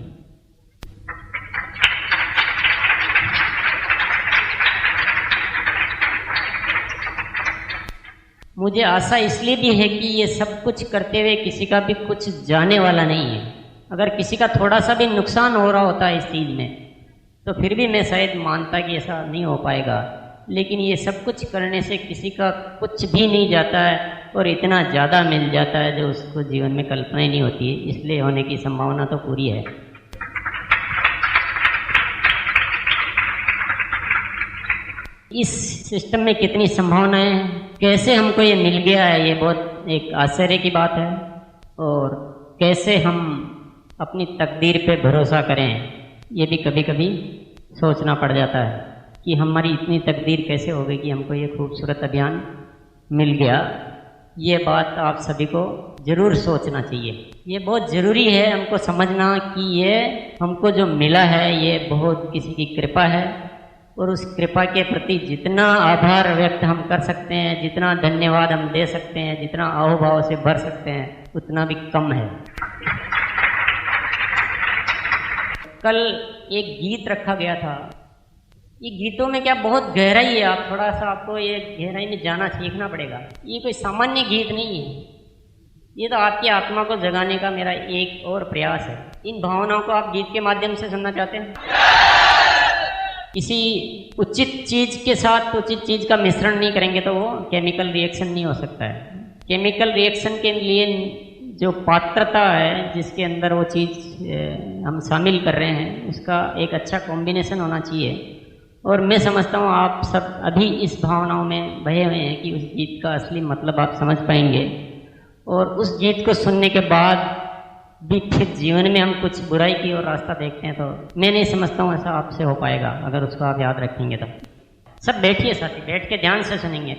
मुझे आशा इसलिए भी है कि ये सब कुछ करते हुए किसी का भी कुछ जाने वाला नहीं है। अगर किसी का थोड़ा सा भी नुकसान हो रहा होता है इस चीज़ में, तो फिर भी मैं शायद मानता कि ऐसा नहीं हो पाएगा। लेकिन ये सब कुछ करने से किसी का कुछ भी नहीं जाता है और इतना ज़्यादा मिल जाता है जो उसको जीवन में कल्पना ही नहीं होती है। इसलिए होने की संभावना तो पूरी है। इस सिस्टम में कितनी संभावनाएं हैं, कैसे हमको ये मिल गया है, ये बहुत एक आश्चर्य की बात है। और कैसे हम अपनी तकदीर पे भरोसा करें, ये भी कभी कभी सोचना पड़ जाता है कि हमारी इतनी तकदीर कैसे हो गई कि हमको ये खूबसूरत अभियान मिल गया। ये बात आप सभी को ज़रूर सोचना चाहिए। ये बहुत ज़रूरी है हमको समझना कि ये हमको जो मिला है ये बहुत किसी की कृपा है, और उस कृपा के प्रति जितना आभार व्यक्त हम कर सकते हैं, जितना धन्यवाद हम दे सकते हैं, जितना अहोभाव से भर सकते हैं, उतना भी कम है। कल एक गीत रखा गया था। ये गीतों में क्या बहुत गहराई है, आप थोड़ा सा आपको ये गहराई में जाना सीखना पड़ेगा। ये कोई सामान्य गीत नहीं है, ये तो आपकी आत्मा को जगाने का मेरा एक और प्रयास है। इन भावनाओं को आप गीत के माध्यम से सुनना चाहते हैं। किसी उचित चीज के साथ उचित चीज का मिश्रण नहीं करेंगे तो वो केमिकल रिएक्शन नहीं हो सकता है। केमिकल रिएक्शन के लिए जो पात्रता है, जिसके अंदर वो चीज़ हम शामिल कर रहे हैं, उसका एक अच्छा कॉम्बिनेशन होना चाहिए। और मैं समझता हूँ आप सब अभी इस भावनाओं में बहे हुए हैं कि उस गीत का असली मतलब आप समझ पाएंगे। और उस गीत को सुनने के बाद भी फिर जीवन में हम कुछ बुराई की ओर रास्ता देखते हैं, तो मैं नहीं समझता हूँ ऐसा आपसे हो पाएगा अगर उसको आप याद रखेंगे तो। सब बैठिए साथी, बैठ के ध्यान से सुनेंगे।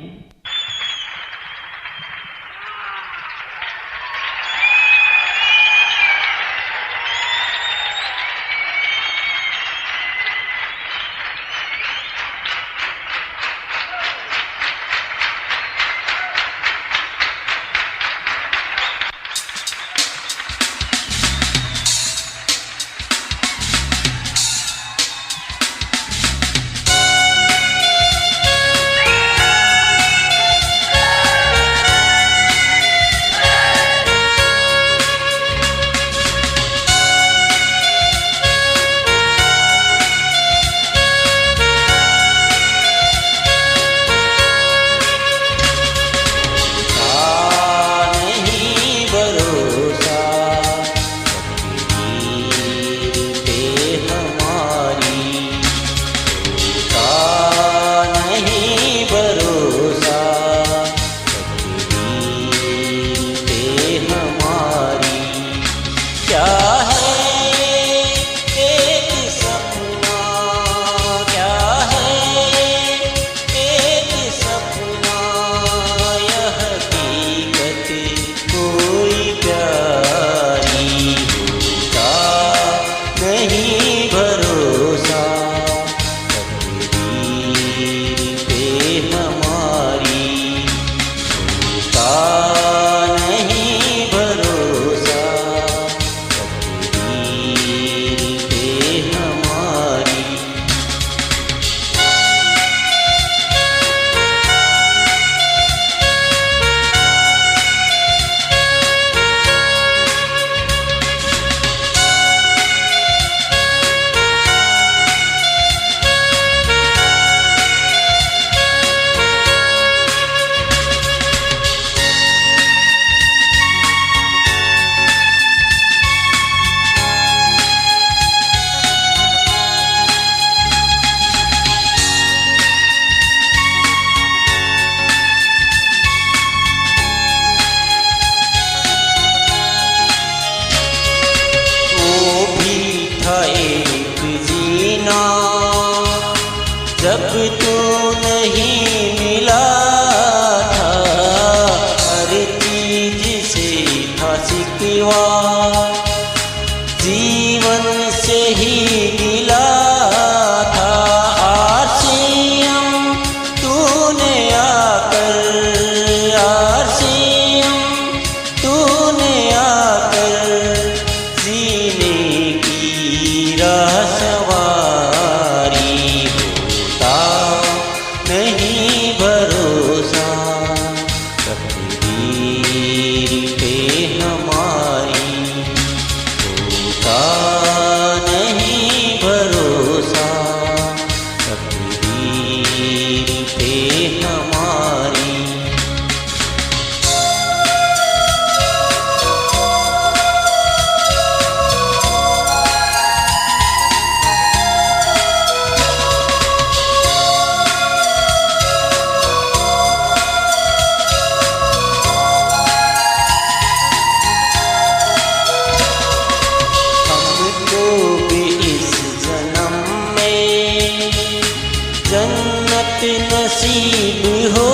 जब तू नहीं मिला था, हर चीज से था शिकवा, जीवन से ही गिला था। आरसीएम तूने आकर, आरसीएम तूने आकर जीने की राह सवारी। होता नहीं भरोसा तकदीर पे हमारी, होता नहीं भरोसा तकदीर पे हमारी। हमको भी इस जन्म में जन्नत नसीब हो